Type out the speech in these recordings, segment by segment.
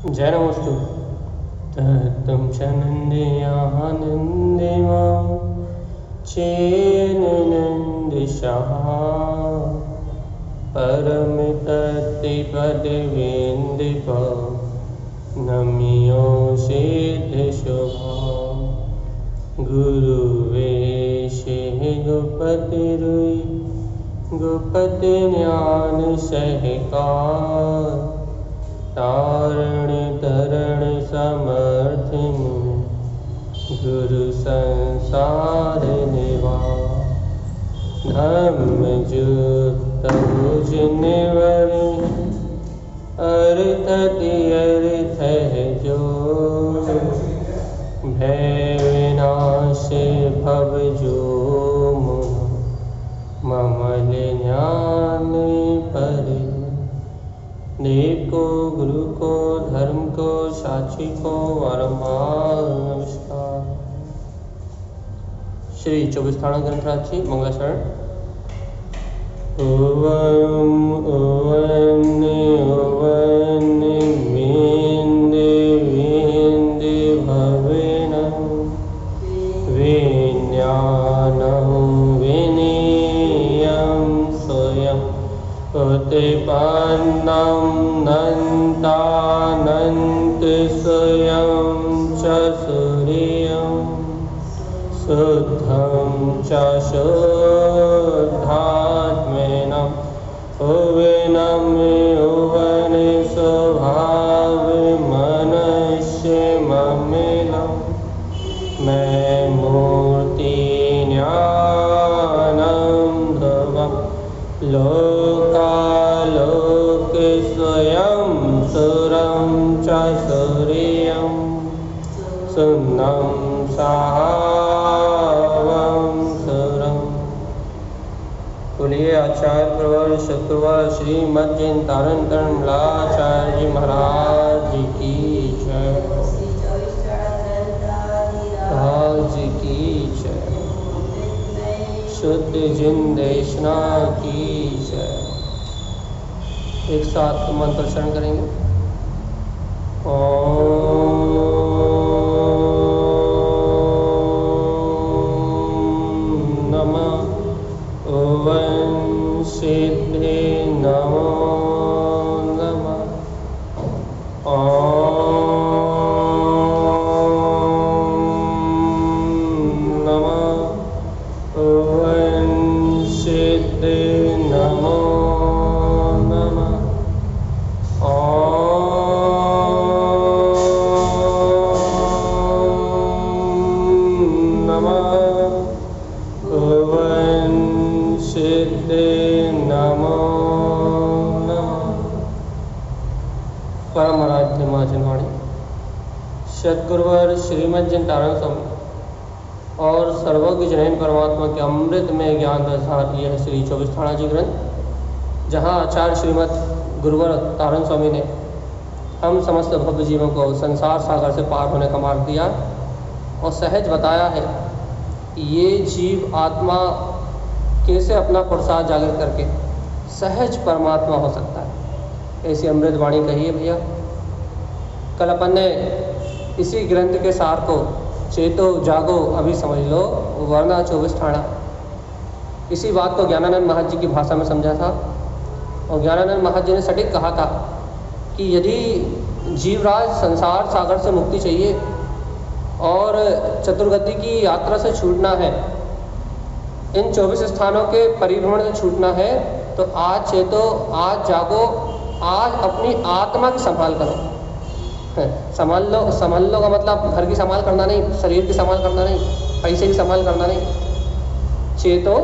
जय नमस्तु। तम चनंदयानंदे मां चेननंद शहा परम तत्ति पद विंद नमियो सिद्ध शुभा गुरु वेशे गुपति रुई गुपति ज्ञान सहकार तारण तरण समर्थ मुनि गुरु संसार निवार धम्म जुक्त भुज निवर अर्थ तीर्थ है जो भय विनाश भव जो ममल ज्ञान पर देव को गुरु को धर्म को साक्षी को वारंवार नमस्कार। श्री 24 थाना ग्रंथराज मंगलाचरण। ओवं ओवं ओवं विंद विंद भवेन विज्ञानं विनीयं स्वयं उत्पन्नं नन्तानन्त स्वयं च सूर्यं शुद्धं च शुद्धात्मेनं भुवनं युवन स्वभावमनस्यममिलं मैं मूर्ति ज्ञानं ध्रुवं लोकालोक स्वयं सुरं च सूर्यं सुन्नं सावं सुरं। बोलिए आचार्य प्रवर शुक्रवार श्रीमद् जैन तारण कमलाचार्य जी महाराज की जय। जी की जय। शुद्ध जिन देशना की जय। एक साथ मंत्र उच्चारण करेंगे। ओम नमः ओवं सिद्धे नमो नमः। परम आराध्य माँ जनवाणी सद्गुरुवर श्रीमद् जैन तारण स्वामी और सर्वज्ञ जनैन परमात्मा के अमृत में ज्ञान रसार यह श्री 24 थाना जी ग्रंथ, जहाँ आचार्य श्रीमद् गुरुवर तारण स्वामी ने हम समस्त भव्य जीवों को संसार सागर से पार होने का मार्ग दिया और सहज बताया है ये जीव आत्मा कैसे अपना पुरुषार्थ जागृत करके सहज परमात्मा हो सकता है। ऐसी अमृत वाणी कही है भैया। कल अपन ने इसी ग्रंथ के सार को चेतो जागो अभी समझ लो वरना 24 थाना, इसी बात को ज्ञानानंद महाराज जी की भाषा में समझा था। और ज्ञानानंद महाराज जी ने सटीक कहा था कि यदि जीवराज संसार सागर से मुक्ति चाहिए और चतुर्गति की यात्रा से छूटना है, इन 24 स्थानों के परिभ्रमण से छूटना है, तो आज चेतो, आज जागो, आज अपनी आत्मा की संभाल करो। संभाल लो का मतलब घर की संभाल करना नहीं, शरीर की संभाल करना नहीं, पैसे की संभाल करना नहीं। चेतो,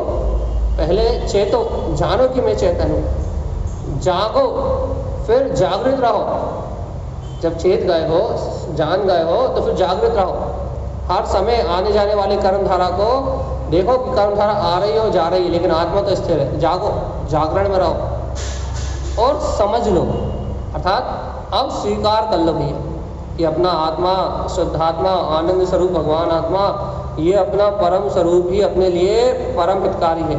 पहले चेतो, जानो कि मैं चेतन हूँ। जागो, फिर जागृत रहो। जब चेत गए हो, जान गए हो, तो फिर जागृत रहो। हर समय आने जाने वाली कर्मधारा को देखो कि कर्मधारा आ रही हो जा रही है, लेकिन आत्मा तो स्थिर है। जागो, जागरण में रहो और समझ लो, अर्थात अब स्वीकार कर लो भैया कि अपना आत्मा, शुद्धात्मा, आनंद स्वरूप भगवान आत्मा, ये अपना परम स्वरूप ही अपने लिए परम हितकारी है।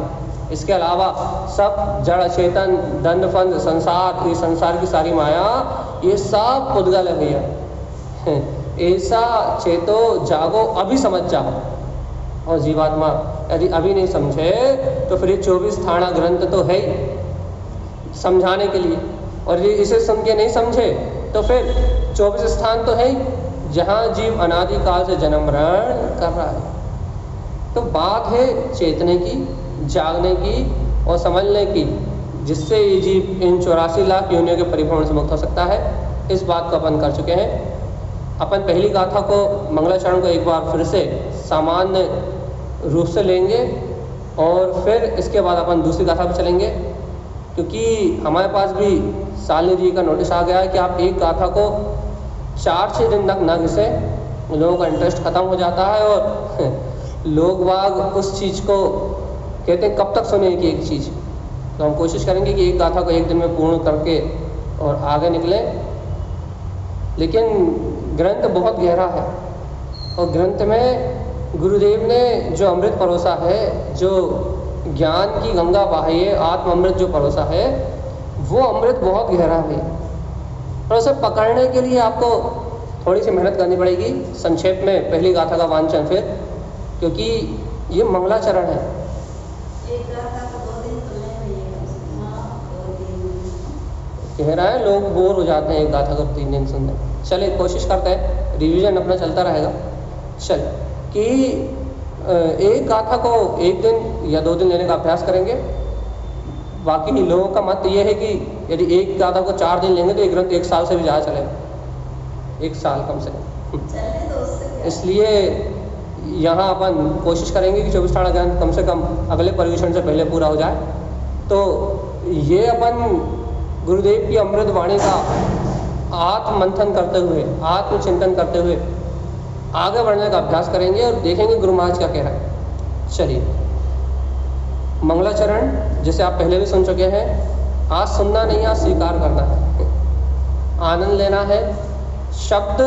इसके अलावा सब जड़ चेतन दंड फंद संसार, ये संसार की सारी माया, ये सब पुद्गल है भैया। ऐसा चेतो जागो अभी समझ जाओ। और जीवात्मा यदि अभी नहीं समझे तो फिर ये 24 थाना ग्रंथ तो है ही समझाने के लिए, और ये इसे सुन के नहीं समझे तो फिर 24 स्थान तो है ही जहाँ जीव अनादिकाल से जन्म मरण कर रहा है। तो बात है चेतने की, जागने की और समझने की, जिससे ये जीव इन 84 लाख योनियों के परिभ्रमण से मुक्त हो सकता है। इस बात को अपन कर चुके हैं। अपन पहली गाथा को, मंगलाचरण को एक बार फिर से सामान्य रूप से लेंगे और फिर इसके बाद अपन दूसरी गाथा पर चलेंगे, क्योंकि हमारे पास भी सालनी जी का नोटिस आ गया है कि आप एक गाथा को 4-6 दिन तक ना घिसे, लोगों का इंटरेस्ट ख़त्म हो जाता है और लोग बाग उस चीज़ को कहते हैं कब तक सुने कि एक चीज़। तो हम कोशिश करेंगे कि एक गाथा को एक दिन में पूर्ण करके और आगे निकलें। लेकिन ग्रंथ बहुत गहरा है और ग्रंथ में गुरुदेव ने जो अमृत परोसा है, जो ज्ञान की गंगा बहाई आत्म अमृत जो परोसा है, वो अमृत बहुत गहरा है और उसे पकड़ने के लिए आपको थोड़ी सी मेहनत करनी पड़ेगी। संक्षेप में पहली गाथा का वांचन फिर, क्योंकि ये मंगलाचरण है। कह रहा है लोग बोर हो जाते हैं एक गाथा को 3 दिन सुनने। चले कोशिश करते हैं, रिवीजन अपना चलता रहेगा। चल कि एक गाथा को 1 दिन या 2 दिन लेने का अभ्यास करेंगे। बाकी लोगों का मत ये है कि यदि एक गाथा को 4 दिन लेंगे तो एक ग्रंथ 1 साल से भी ज़्यादा चलेगा, 1 साल कम से कम। इसलिए यहाँ अपन कोशिश करेंगे कि 24 थाना ग्रंथ कम से कम अगले परिवेशन से पहले पूरा हो जाए। तो ये अपन गुरुदेव की अमृत वाणी का आत्म मंथन करते हुए, आत्मचिंतन करते हुए आगे बढ़ने का अभ्यास करेंगे और देखेंगे गुरु महाराज क्या कह रहा है। चलिए, मंगलाचरण जैसे आप पहले भी सुन चुके हैं, आज सुनना नहीं, आज स्वीकार करना है, आनंद लेना है। शब्द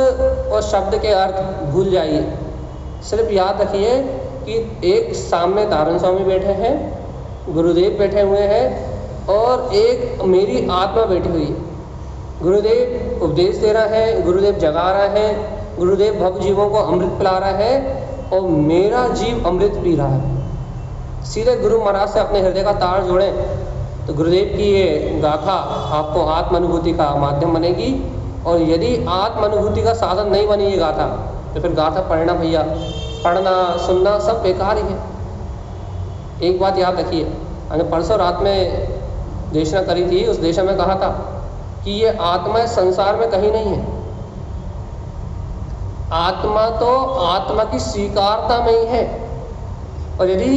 और शब्द के अर्थ भूल जाइए, सिर्फ याद रखिए कि एक सामने तारण स्वामी बैठे हैं, गुरुदेव बैठे हुए हैं और एक मेरी आत्मा बैठी हुई है। गुरुदेव उपदेश दे रहा है, गुरुदेव जगा रहा है, गुरुदेव भक्त जीवों को अमृत पिला रहा है और मेरा जीव अमृत पी रहा है। सीधे गुरु महाराज से अपने हृदय का तार जोड़ें तो गुरुदेव की ये गाथा आपको आत्म अनुभूति का माध्यम बनेगी। और यदि आत्म अनुभूति का साधन नहीं बनी ये गाथा तो फिर गाथा पढ़ना भैया, पढ़ना सुनना सब बेकार ही है। एक बात याद रखिए, मैंने परसों रात में देशना करी थी, उस देशा में कहा था कि ये आत्मा इस संसार में कहीं नहीं है। आत्मा तो आत्मा की स्वीकारता में ही है। और यदि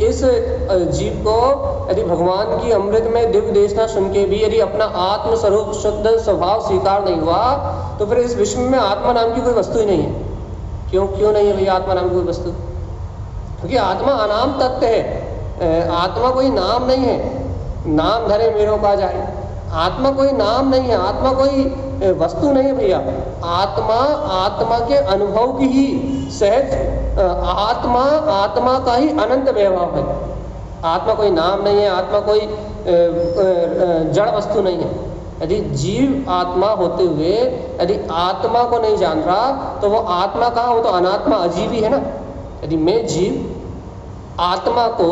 इस जीव को यदि भगवान की अमृत में दिव्य देशना सुन के भी यदि अपना आत्म स्वरूप शुद्ध स्वभाव स्वीकार नहीं हुआ तो फिर इस विश्व में आत्मा नाम की कोई वस्तु ही नहीं है। क्यों नहीं है भैया आत्मा नाम की कोई वस्तु? क्योंकि आत्मा अनाम तत्व है, आत्मा कोई नाम नहीं है। नाम धरे मेरों का जाए, आत्मा कोई नाम नहीं है, आत्मा कोई वस्तु नहीं है भैया। आत्मा के अनुभव की ही सहज आत्मा का ही अनंत वैभव है। आत्मा कोई नाम नहीं है, आत्मा कोई जड़ वस्तु नहीं है। यदि जीव आत्मा होते हुए यदि आत्मा को नहीं जान रहा तो वो आत्मा कहाँ, वो तो अनात्मा अजीव ही है ना। यदि मैं जीव आत्मा को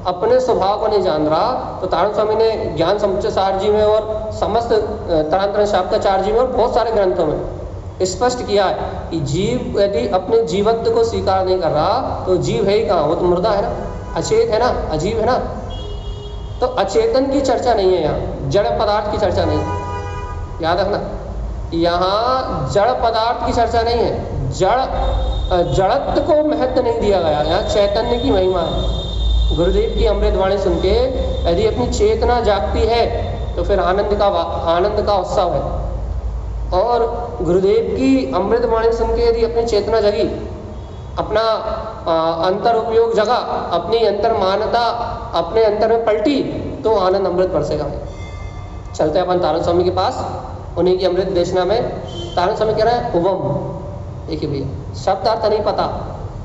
अपने स्वभाव को नहीं जान रहा तो तारण स्वामी ने ज्ञान समुच्चय सार जी में और समस्त तरांतरण शाब्दाचार्य जी में और बहुत सारे ग्रंथों में स्पष्ट किया है कि जीव यदि अपने जीवत्व को स्वीकार नहीं कर रहा तो जीव है ही कहाँ, वो तो मुर्दा है ना, अचेत है ना, अजीब है ना। तो अचेतन की चर्चा नहीं है यहाँ, जड़ पदार्थ की चर्चा नहीं है, याद रखना। यहाँ जड़ पदार्थ की चर्चा नहीं है, जड़त्व को महत्व नहीं दिया गया, यहाँ चैतन्य की महिमा है। गुरुदेव की अमृतवाणी सुन के यदि अपनी चेतना जागती है तो फिर आनंद का उत्सव है। और गुरुदेव की अमृतवाणी सुन के यदि अपनी चेतना जगी, अपना अंतर उपयोग जगा, अपनी अंतर मानता अपने अंतर में पलटी तो आनंद अमृत बरसेगा। चलते हैं अपन तारण स्वामी के पास, उन्हीं की अमृत देशना में तारण स्वामी कह रहे हैं उवम। देखिए भैया, शब्द अर्थ नहीं पता,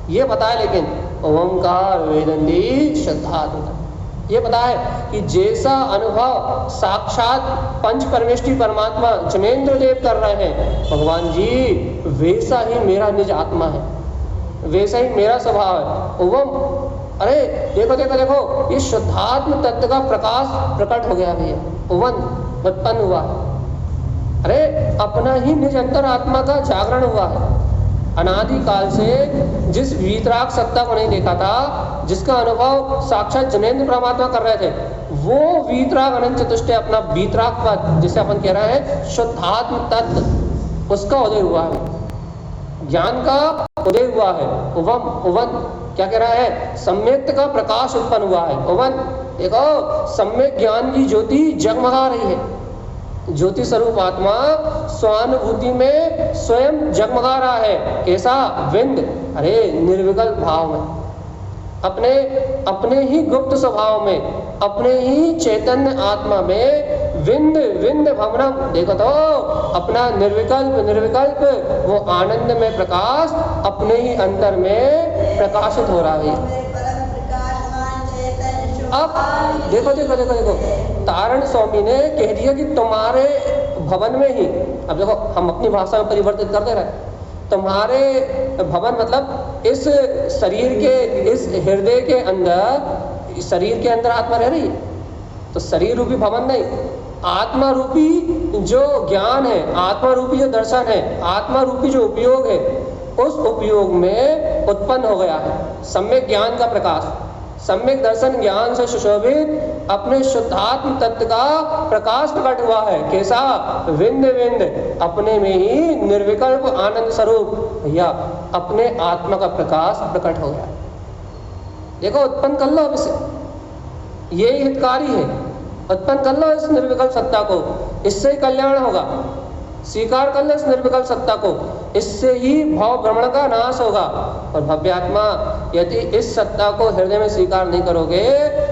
ये पता है लेकिन ओंकार वेदंती श्रद्धा, ये पता है कि जैसा अनुभव साक्षात पंच परमेष्ठी परमात्मा जनेन्द्र देव कर रहे हैं भगवान जी, वैसा ही मेरा निज आत्मा है, वैसा ही मेरा स्वभाव है। ओवम, अरे देखो देखो देखो, ये शुद्धात्म तत्व का प्रकाश प्रकट हो गया भैया, ओवन उत्पन्न हुआ। अरे अपना ही निज अंतर आत्मा का जागरण हुआ है। अनादि काल से जिस वीतराग सत्ता को नहीं देखा था, जिसका अनुभव साक्षात जनेन्द्र परमात्मा कर रहे थे, वो वीतराग अनंत चतुष्टय अपना वीतराग पद, जिसे अपन कह रहे हैं शुद्धात्म तत्व, उसका उदय हुआ है, ज्ञान का उदय हुआ है। उवम उवन क्या कह रहा है, सम्यक्त का प्रकाश उत्पन्न हुआ है। उवन देखो, सम्यक ज्ञान की ज्योति जगमगा रही है। ज्योति स्वरूप आत्मा स्वानुभूति में स्वयं जगमगा रहा है। कैसा? विंद, अरे निर्विकल्प भाव में, अपने ही गुप्त स्वभाव में, अपने ही चैतन्य आत्मा में विंद विंद भवनम। देखो तो अपना निर्विकल्प वो आनंद में प्रकाश अपने ही अंतर में प्रकाशित हो रहा है। अब देखो देखो देखो देखो, तारण स्वामी ने कह दिया कि तुम्हारे भवन में ही, अब देखो हम अपनी भाषा में परिवर्तित कर दे रहे हैं, तुम्हारे भवन मतलब इस शरीर के, इस हृदय के अंदर, शरीर के अंदर आत्मा रह रही है, तो शरीर रूपी भवन नहीं, आत्मा रूपी जो ज्ञान है, आत्मा रूपी जो दर्शन है, आत्मा रूपी जो उपयोग है, उस उपयोग में उत्पन्न हो गया है सम्यक ज्ञान का प्रकाश। सम्यक दर्शन ज्ञान से सुशोभित अपने शुद्धात्म तत्व का प्रकाश प्रकट हुआ है। कैसा? विंद विंद, अपने में ही निर्विकल्प आनंद स्वरूप भैया अपने आत्मा का प्रकाश प्रकट हो गया। देखो, उत्पन्न कर लो अब इसे, ये हितकारी है, उत्पन्न कर लो इस निर्विकल्प सत्ता को, इससे ही कल्याण होगा। स्वीकार कर लो इस निर्विकल्प सत्ता को, इससे ही भव भ्रमण का नाश होगा। और भव्यात्मा, यदि इस सत्ता को हृदय में स्वीकार नहीं करोगे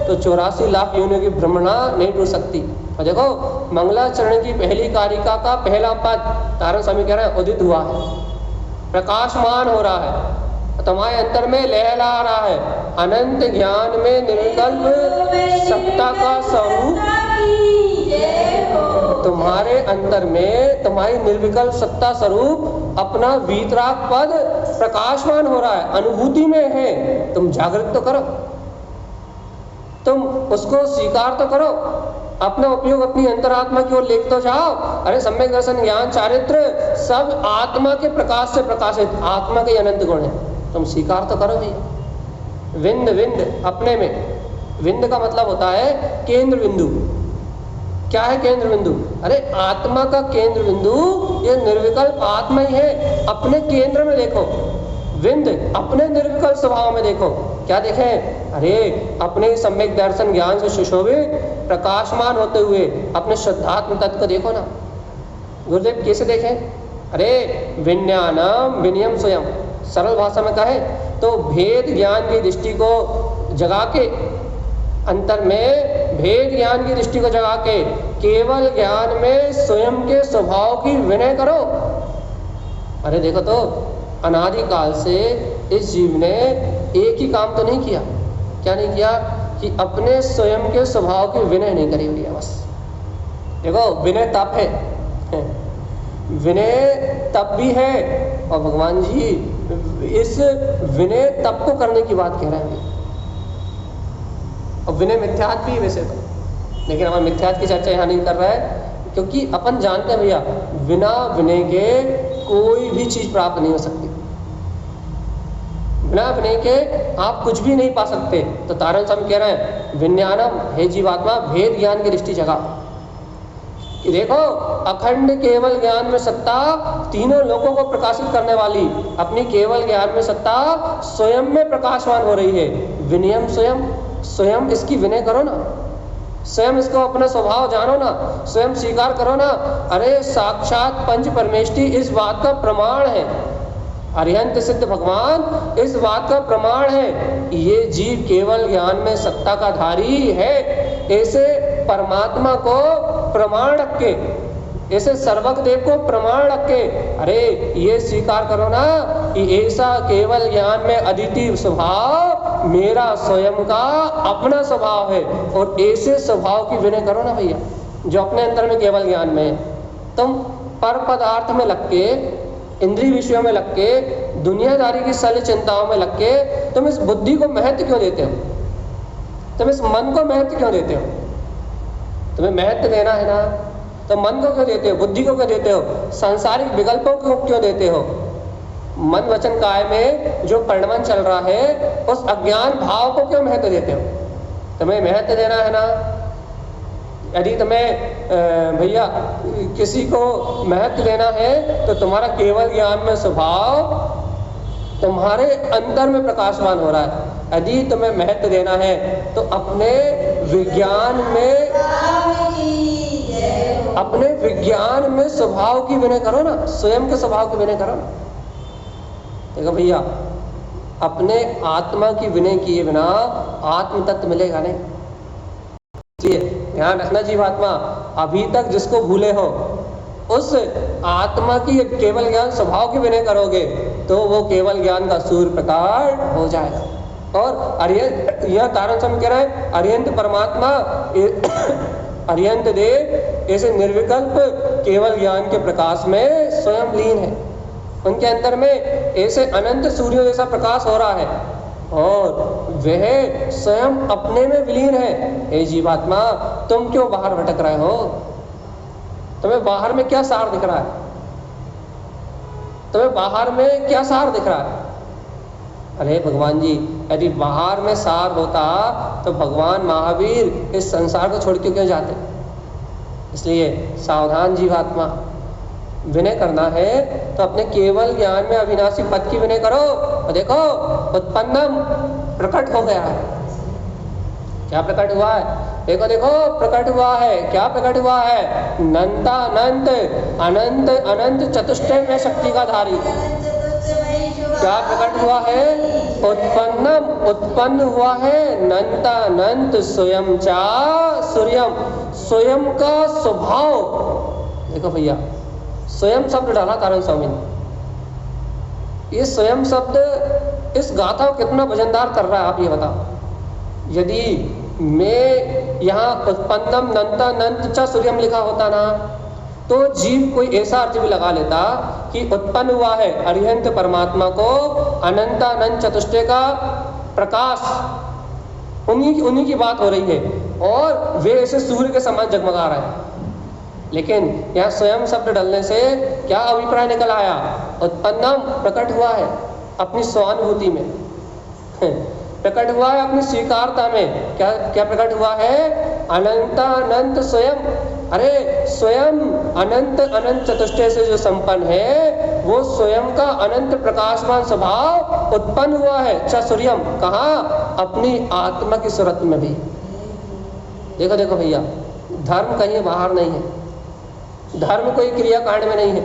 तो 84 लाख योनियों की भ्रमणा नहीं टूट सकती। और देखो, मंगलाचरण की पहली कारिका का पहला पद तारण स्वामी कह रहे हैं उदित हुआ है, प्रकाशमान हो रहा है, तुम्हारे अंतर में लहला रहा है। अनंत ज्ञान में निर्विकल्प सत्ता का स्वरूप तुम्हारे अंदर में, तुम्हारी निर्विकल्प सत्ता स्वरूप अपना वीतराग पद प्रकाशमान हो रहा है, अनुभूति में है। तुम जागृत तो करो, तुम उसको स्वीकार तो करो, अपना उपयोग अपनी अंतरात्मा की ओर लेके तो जाओ। अरे सम्यक दर्शन ज्ञान चारित्र सब आत्मा के प्रकाश से प्रकाशित, आत्मा के अनंत गुण है, तुम स्वीकार तो करो भैया। विंद विंद, अपने में, विंद का मतलब होता है केंद्र बिंदु। क्या है केंद्र बिंदु? अरे आत्मा का केंद्र बिंदु ये निर्विकल्प आत्मा ही है। अपने केंद्र में देखो, विंद अपने निर्विकल्प स्वभाव में देखो। क्या देखें? अरे अपने सम्यक दर्शन ज्ञान से सुशोभित प्रकाशमान होते हुए अपने शुद्धात्म तत्व को देखो ना। गुरुदेव कैसे देखें? अरे विज्ञानम विनियम स्वयं, सरल भाषा में कहे तो भेद ज्ञान की दृष्टि को जगा के, अंतर में भेद ज्ञान की दृष्टि को जगा के केवल ज्ञान में स्वयं के स्वभाव की विनय करो। अरे देखो तो अनादि काल से इस जीव ने एक ही काम तो नहीं किया। क्या नहीं किया? कि अपने स्वयं के स्वभाव की विनय नहीं करी हुई है। बस देखो, विनय तप है, विनय तप भी है। और भगवान जी इस विनय तप को करने की बात कह रहे हैं। और विनय मिथ्यात्व भी वैसे तो, लेकिन हमारे मिथ्यात्व की चर्चा यहाँ नहीं कर रहा है, क्योंकि अपन जानते हैं भैया बिना विनय के कोई भी चीज प्राप्त नहीं हो सकती। बिना विनय के आप कुछ भी नहीं पा सकते। तो तारण स्वामी कह रहे हैं विज्ञानम, हे जीवात्मा भेद ज्ञान की दृष्टि जगा। देखो, अखंड केवल ज्ञान में सत्ता तीनों लोगों को प्रकाशित करने वाली अपनी केवल ज्ञान में सत्ता स्वयं में प्रकाशवान हो रही है। विनयम स्वयं, स्वयं इसकी विनय करो ना, स्वयं इसको अपना स्वभाव जानो ना, स्वयं स्वीकार करो ना। अरे साक्षात पंच परमेष्ठी इस बात का प्रमाण है, अरिहंत सिद्ध भगवान इस बात का प्रमाण है। ये जीव केवल ज्ञान में सत्ता का धारी है। ऐसे परमात्मा को प्रमाण रख के, ऐसे सर्वक देव को प्रमाण रख के, अरे ये स्वीकार करो ना कि ऐसा केवल ज्ञान में अद्वितीय स्वभाव मेरा स्वयं का अपना स्वभाव है। और ऐसे स्वभाव की विनय करो ना भैया, जो अपने अंदर में केवल ज्ञान में है। तुम पर पदार्थ में लग के, इंद्रिय विषयों में लग के, दुनियादारी की सल चिंताओं में लग के तुम इस बुद्धि को महत्व क्यों देते हो? तुम इस मन को महत्व क्यों देते हो? तुम्हें महत्व देना है ना, तो मन को क्यों देते हो? बुद्धि को क्यों देते हो? सांसारिक विकल्पों को क्यों देते हो? मन वचन काय में जो परिणमन चल रहा है, उस अज्ञान भाव को क्यों महत्व देते हो? तुम्हें महत्व देना है ना। यदि तुम्हें भैया किसी को महत्व देना है तो तुम्हारा केवल ज्ञान में स्वभाव तुम्हारे अंदर में प्रकाशवान हो रहा है। यदि तुम्हें महत्व देना है तो अपने विज्ञान में स्वभाव की विनय करो ना, स्वयं के स्वभाव की विनय करो ना। देखो भैया, अपने आत्मा की विनय किए बिना आत्म तत्व मिलेगा नहीं। ध्यान रखना जीवात्मा, अभी तक जिसको भूले हो उस आत्मा की केवल ज्ञान स्वभाव की विनय करोगे तो वो केवल ज्ञान का सूर्य प्रकाश हो जाएगा। और यह तारण समय कह रहा है, अर्यंत परमात्मा अर्यंत देव ऐसे निर्विकल्प केवल ज्ञान के प्रकाश में स्वयं लीन है। उनके अंदर में ऐसे अनंत सूर्यों जैसा प्रकाश हो रहा है और वह स्वयं अपने में विलीन है। हे जीवात्मा, तुम क्यों बाहर भटक रहे हो? तुम्हें बाहर में क्या सार दिख रहा है? तुम्हें बाहर में क्या सार दिख रहा है? अरे भगवान जी, यदि बाहर में सार होता तो भगवान महावीर इस संसार को छोड़ के क्यों जाते? इसलिए सावधान जीवात्मा, विनय करना है तो अपने केवल ज्ञान में अविनाशी पद की विनय करो। और देखो, उत्पन्नम प्रकट हो गया है। क्या प्रकट हुआ है? देखो देखो, प्रकट हुआ है। क्या प्रकट हुआ है? नंतानंत अनंत अनंत चतुष्टय में शक्ति का धारी। क्या प्रकट हुआ है? उत्पन्नम, उत्पन्न हुआ है। नंतानंत स्वयं चा सूर्यम, स्वयं का स्वभाव। देखो भैया, स्वयं शब्द डाला तारण स्वामी ने। ये स्वयं शब्द इस गाथा को कितना वजनदार कर रहा है, आप ये बताओ। यदि मैं यहाँ उत्पन्नम नंतानंत च सूर्यम लिखा होता ना, तो जीव कोई ऐसा अर्थ भी लगा लेता कि उत्पन्न हुआ है अरिहंत परमात्मा को अनंतानंत चतुष्टय का प्रकाश, उन्हीं की बात हो रही है और वे ऐसे सूर्य के समान जगमगा रहे हैं। लेकिन यहाँ स्वयं शब्द डलने से क्या अभिप्राय निकल आया? उत्पन्नम प्रकट हुआ है अपनी स्वानुभूति में, प्रकट हुआ है अपनी स्वीकारता में। क्या क्या प्रकट हुआ है? अनंतानंत स्वयं। अरे स्वयं अनंत अनंत चतुष्टय से जो संपन्न है, वो स्वयं का अनंत प्रकाशमान स्वभाव उत्पन्न हुआ है। च सूर्यम, कहाँ? अपनी आत्मा की सूरत में भी। देखो देखो भैया, धर्म कहीं बाहर नहीं है, धर्म कोई क्रियाकांड में नहीं है,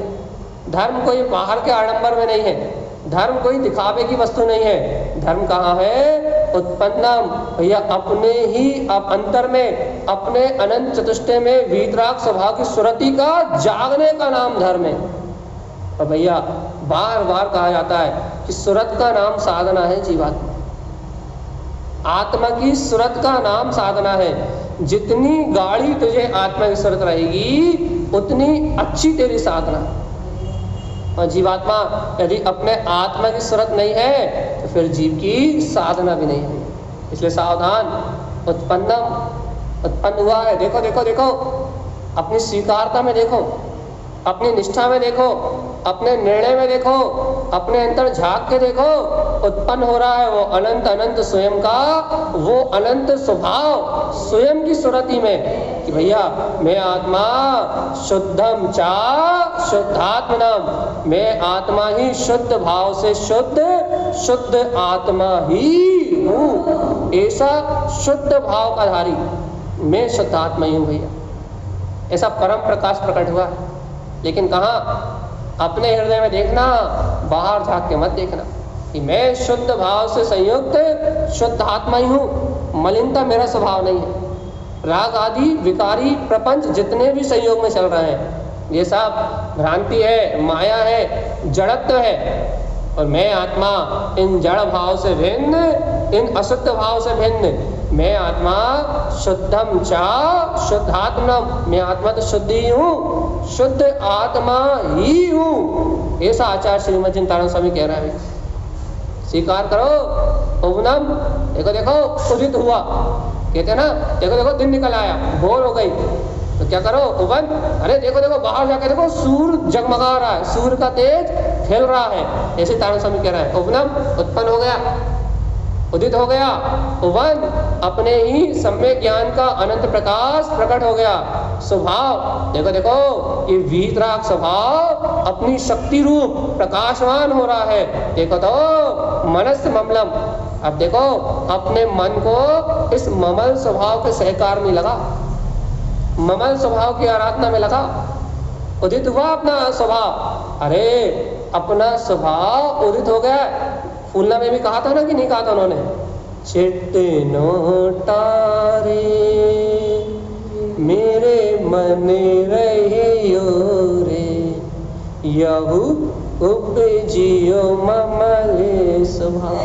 धर्म कोई बाहर के आडंबर में नहीं है, धर्म कोई दिखावे की वस्तु नहीं है। धर्म कहाँ है? उत्पन्नम भैया, अपने ही अंतर में, अपने अनंत चतुष्टय में वीतराग स्वभाव की सुरति का जागने का नाम धर्म है। और भैया बार बार कहा जाता है कि सुरत का नाम साधना है जीवात्मा, आत्मा की सुरत का नाम साधना है। जितनी गाढ़ी तुझे आत्मा की सुरत रहेगी उतनी अच्छी तेरी साधना। और जीवात्मा यदि अपने आत्मा की सुरत नहीं है तो फिर जीव की साधना भी नहीं है। इसलिए सावधान, उत्पन्न हुआ है। देखो देखो देखो, अपनी स्वीकारता में देखो, अपनी निष्ठा में देखो, अपने निर्णय में देखो, अपने अंतर झांक के देखो। उत्पन्न हो रहा है वो अनंत अनंत स्वयं का, वो अनंत स्वभाव स्वयं की सुरति में कि भैया मैं आत्मा शुद्धम चा शुद्धात्मनम, मैं आत्मा ही शुद्ध भाव से शुद्ध आत्मा ही हूँ। ऐसा शुद्ध भाव का धारी मैं शुद्ध आत्मा ही हूँ भैया। ऐसा परम प्रकाश प्रकट हुआ है। लेकिन कहाँ? अपने हृदय में देखना, बाहर झाँक के मत देखना कि मैं शुद्ध भाव से संयुक्त शुद्ध आत्मा ही हूँ। मलिनता मेरा स्वभाव नहीं है। राग आदि विकारी प्रपंच जितने भी संयोग में चल रहे हैं, ये सब भ्रांति है, माया है, जड़त्व है। और मैं आत्मा इन जड़ भाव से भिन्न, इन अशुद्ध भाव से भिन्न। मैं आत्मा शुद्धम चा शुद्धात्मनम, मैं आत्मा तो शुद्ध ही हूँ, शुद्ध आत्मा ही हूँ, ऐसा आचार्य श्रीमद् चिंतानंद स्वामी कह रहा है। स्वीकार करो। उबनम, देखो देखो उदित हुआ, कहते हैं ना, देखो देखो दिन निकल आया, भोर हो गई, तो क्या करो उबन, अरे देखो देखो बाहर जाके देखो सूर्य जगमगा रहा है, सूर्य का तेज फैल रहा है, ऐसे तारण स्वामी कह रहा है। उबनम, उत्पन्न हो गया, उदित हो गया। उबन, अपने ही सम्यक ज्ञान का अनंत प्रकाश प्रकट हो गया। स्वभाव, देखो देखो ये वीतराग स्वभाव अपनी शक्ति रूप प्रकाशवान हो रहा है। देखो तो मनस ममलम, अब देखो अपने मन को इस ममल स्वभाव के सहकार में लगा, ममल स्वभाव की आराधना में लगा। उदित हुआ अपना स्वभाव, अरे अपना स्वभाव उदित हो गया। फूलना में भी कहा था ना कि नहीं कहा था उन्होंने, चिट्टे नोटारे मेरे मन रहियो रे, यहू उपजियो ममल स्वभाव।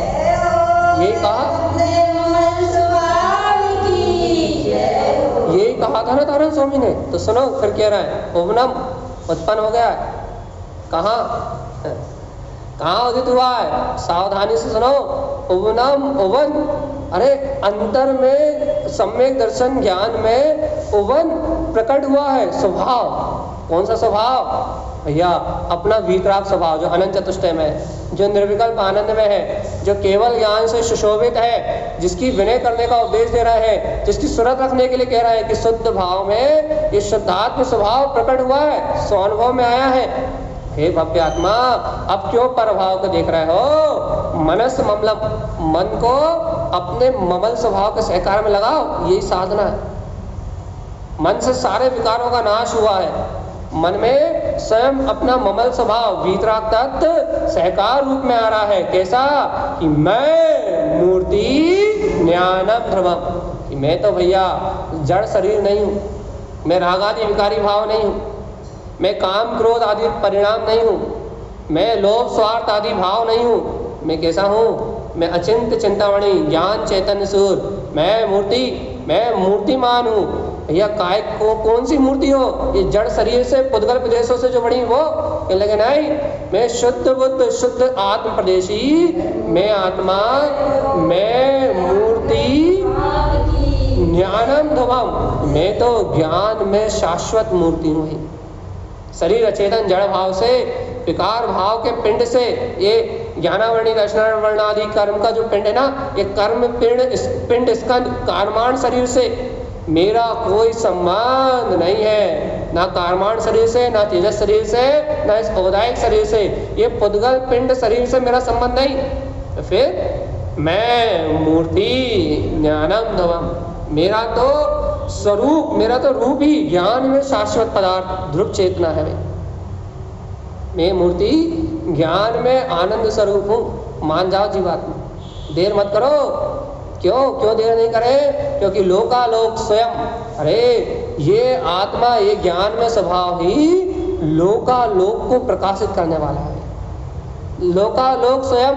ये कहा था ना तारण स्वामी ने। तो सुनो फिर कह रहा है, उबनम, उत्पन्न हो गया। कहाँ उदित हुआ है, सावधानी से सुनो। उबनम, उबन, अरे अंतर में सम्यक दर्शन ज्ञान में उबन प्रकट हुआ है स्वभाव। कौन सा स्वभाव भैया? अपना वीतराग स्वभाव, जो अनंत चतुष्टय में है, जो निर्विकल्प आनंद में है, जो केवल ज्ञान से सुशोभित है, जिसकी विनय करने का उपदेश दे रहा है, जिसकी सूरत रखने के लिए कह रहा है कि शुद्ध भाव में ये शुद्धात्म स्वभाव प्रकट हुआ है, स्वानुभव में आया है। हे भव्य आत्मा, अब क्यों परभाव को देख रहे हो? मनस ममलम, मन को अपने ममल स्वभाव के सहकार में लगाओ, यही साधना है। मन से सारे विकारों का नाश हुआ है, मन में स्वयं अपना ममल स्वभाव वीतराग तत्व सहकार रूप में आ रहा है। कैसा कि मैं मूर्ति ज्ञानम ध्रुवम, कि मैं तो भैया जड़ शरीर नहीं हूँ, मैं रागादि विकारी भाव नहीं हूँ, मैं काम क्रोध आदि परिणाम नहीं हूँ, मैं लोभ स्वार्थ आदि भाव नहीं हूँ। मैं कैसा हूँ? मैं अचिंत चिंतामणि ज्ञान चैतन्य सूर, मैं मूर्ति, मैं मूर्तिमान हूँ। भैया काय को कौन सी मूर्ति हो? ये जड़ शरीर से, पुद्गल प्रदेशों से जो बड़ी वो कह लगे नहीं, मैं शुद्ध बुद्ध शुद्ध आत्म प्रदेशी, मैं आत्मा, मैं मूर्ति ज्ञानम ध्रुवम, मैं तो ज्ञान में शाश्वत मूर्ति हूँ। ही शरीर अचेतन जड़ भाव से, विकार भाव के पिंड से, ये ज्ञानावरणी दर्शनावरण आदि कर्म का जो पिंड है ना, ये कर्म पिंड स्कंद कार्माण शरीर से मेरा कोई संबंध नहीं है, ना कार्माण शरीर से, ना तेजस शरीर से, ना इस औदायिक शरीर से, ये पुद्गल पिंड शरीर से मेरा संबंध नहीं। तो फिर मैं मूर्ति ज्ञानम ध्रुवम, मेरा तो स्वरूप, मेरा तो रूप ही ज्ञान में शाश्वत पदार्थ ध्रुव चेतना है। मैं मूर्ति ज्ञान में आनंद स्वरूप हूँ, मान जाओ जीवात्मा। देर मत करो। क्यों देर नहीं करे? क्योंकि लोकालोक स्वयं, अरे ये आत्मा, ये ज्ञान में स्वभाव ही लोकालोक को प्रकाशित करने वाला है। लोकालोक स्वयं,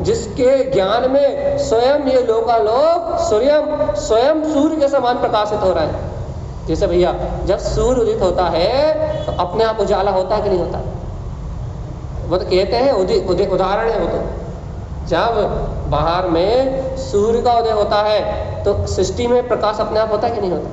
जिसके ज्ञान में स्वयं ये लोकालोक स्वयं सूर्य के समान प्रकाशित हो रहा है। जैसे भैया जब सूर्य उदित होता है तो अपने आप उजाला होता है कि नहीं होता? वो तो कहते हैं उदाहरण है वो तो, जब बाहर में सूर्य का उदय होता है तो सृष्टि में प्रकाश अपने आप होता है कि नहीं होता?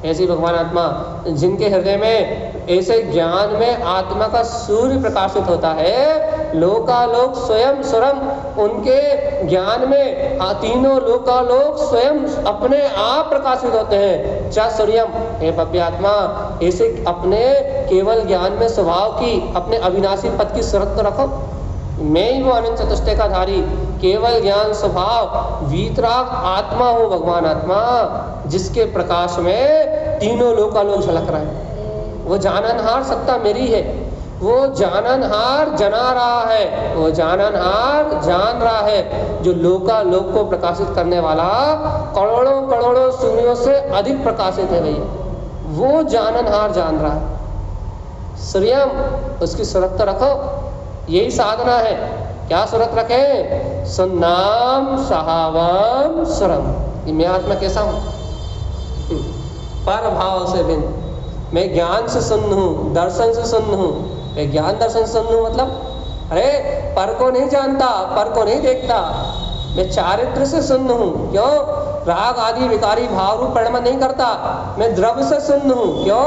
ऐसी भगवान आत्मा जिनके हृदय में ऐसे ज्ञान में आत्मा का सूर्य प्रकाशित होता है, लोकालोक स्वयं स्वरम, उनके ज्ञान में तीनों लोकालोक स्वयं अपने आप प्रकाशित होते हैं। चा सूर्यम, हे भव्य आत्मा, ऐसे अपने केवल ज्ञान में स्वभाव की, अपने अविनाशी पद की सूरत तो रखो। मैं ही वो अनंत चतुष्टय का धारी, केवल ज्ञान स्वभाव वीतराग आत्मा हूँ, भगवान आत्मा, जिसके प्रकाश में तीनों लोकालोक झलक रहा है। वो जाननहार सत्ता मेरी है, वो जाननहार जना रहा है, वो जाननहार जान रहा है, जो लोकालोक को प्रकाशित करने वाला करोड़ों करोड़ों सूर्यों से अधिक प्रकाशित है भैया, वो जाननहार जान रहा है। सूर्यम, उसकी सूरत तो रखो, यही साधना है। क्या सूरत रखे? सुन्नाम सहावम सुरम। मैं आत्मा कैसा हूँ? पर भाव से भिन्न। मैं ज्ञान से सुन्न हूँ, दर्शन से सुन्न हूँ। मैं ज्ञान दर्शन से सुन्न हूँ मतलब अरे पर को नहीं जानता, पर को नहीं देखता। मैं चारित्र से सुन्न हूँ। क्यों? राग आदि विकारी भाव रूप परिणमित नहीं करता। मैं द्रव्य से सुन्न हूँ। क्यों?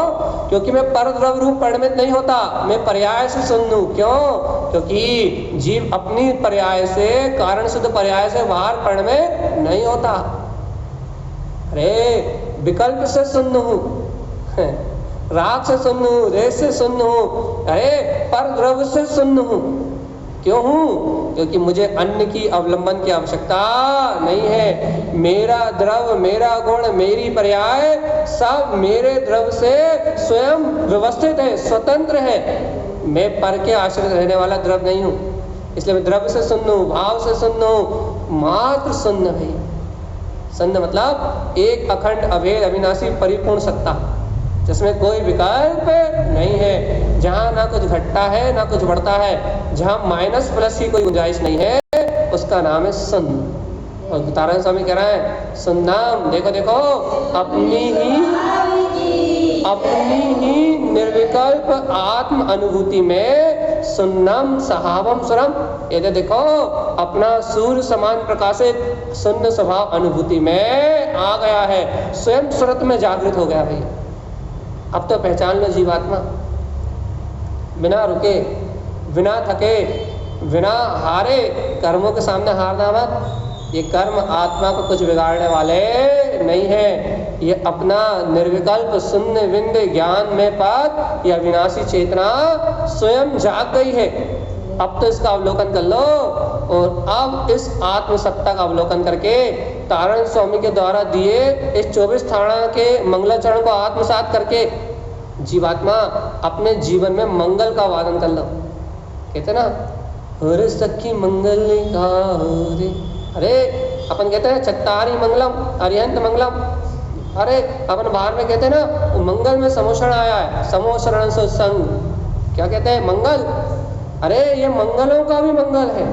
क्योंकि मैं पर द्रव्य रूप परिणमित नहीं होता। मैं पर्याय से सुन्न हूँ। क्यों? क्योंकि जीव अपनी पर्याय से, कारण शुद्ध पर्याय से बाहर परिणमित नहीं होता। अरे विकल्प से सुन्न हूँ, राग से सुन्न हूँ, देश से सुन्न हूँ। अरे पर द्रव्य से सुन्न हूँ। क्यों हूँ? क्योंकि मुझे अन्य की अवलंबन की आवश्यकता नहीं है। मेरा द्रव्य, मेरा गुण, मेरी पर्याय सब मेरे द्रव्य से स्वयं व्यवस्थित है, स्वतंत्र है। मैं पर के आश्रित रहने वाला द्रव्य नहीं हूँ। इसलिए मैं द्रव्य से सुन्न हूँ, भाव से सुन्न हूँ, मात्र सुन्न है। सुन्न मतलब एक अखंड अभेद अविनाशी परिपूर्ण सत्ता, जिसमें कोई विकल्प नहीं है, जहाँ ना कुछ घटता है ना कुछ बढ़ता है, जहाँ माइनस प्लस की कोई गुंजाइश नहीं है, उसका नाम है सुन्न। और तारण स्वामी कह रहा है सुन्नाम, देखो देखो अपनी ही निर्विकल्प आत्म अनुभूति में सुन्नम सहावम सुरम। ये देखो अपना सूर्य समान प्रकाशित शून्य स्वभाव अनुभूति में आ गया है, स्वयं सुरत में जागृत हो गया भैया। अब तो पहचान लो जीवात्मा, बिना रुके, बिना थके, बिना हारे कर्मों के सामने हारना मत। ये कर्म आत्मा को कुछ बिगाड़ने वाले नहीं है। ये अपना निर्विकल्प शून्य बिंदु ज्ञान में पद या विनाशी चेतना स्वयं जाग गई है। अब तो इसका अवलोकन कर लो। और अब इस आत्मसत्ता का अवलोकन करके तारण स्वामी के द्वारा दिए इस 24 थाना के मंगलाचरण को आत्मसात करके जीवात्मा अपने जीवन में मंगल का वादन कर लो। कहते ना हरे सखी मंगल का रे, अरे अपन कहते हैं चत्तारी मंगलम अरिहंत मंगलम। अरे अपन बाहर में कहते हैं ना मंगल में समोषण आया है, समोषण संग, क्या कहते हैं? मंगल। अरे ये मंगलों का भी मंगल है।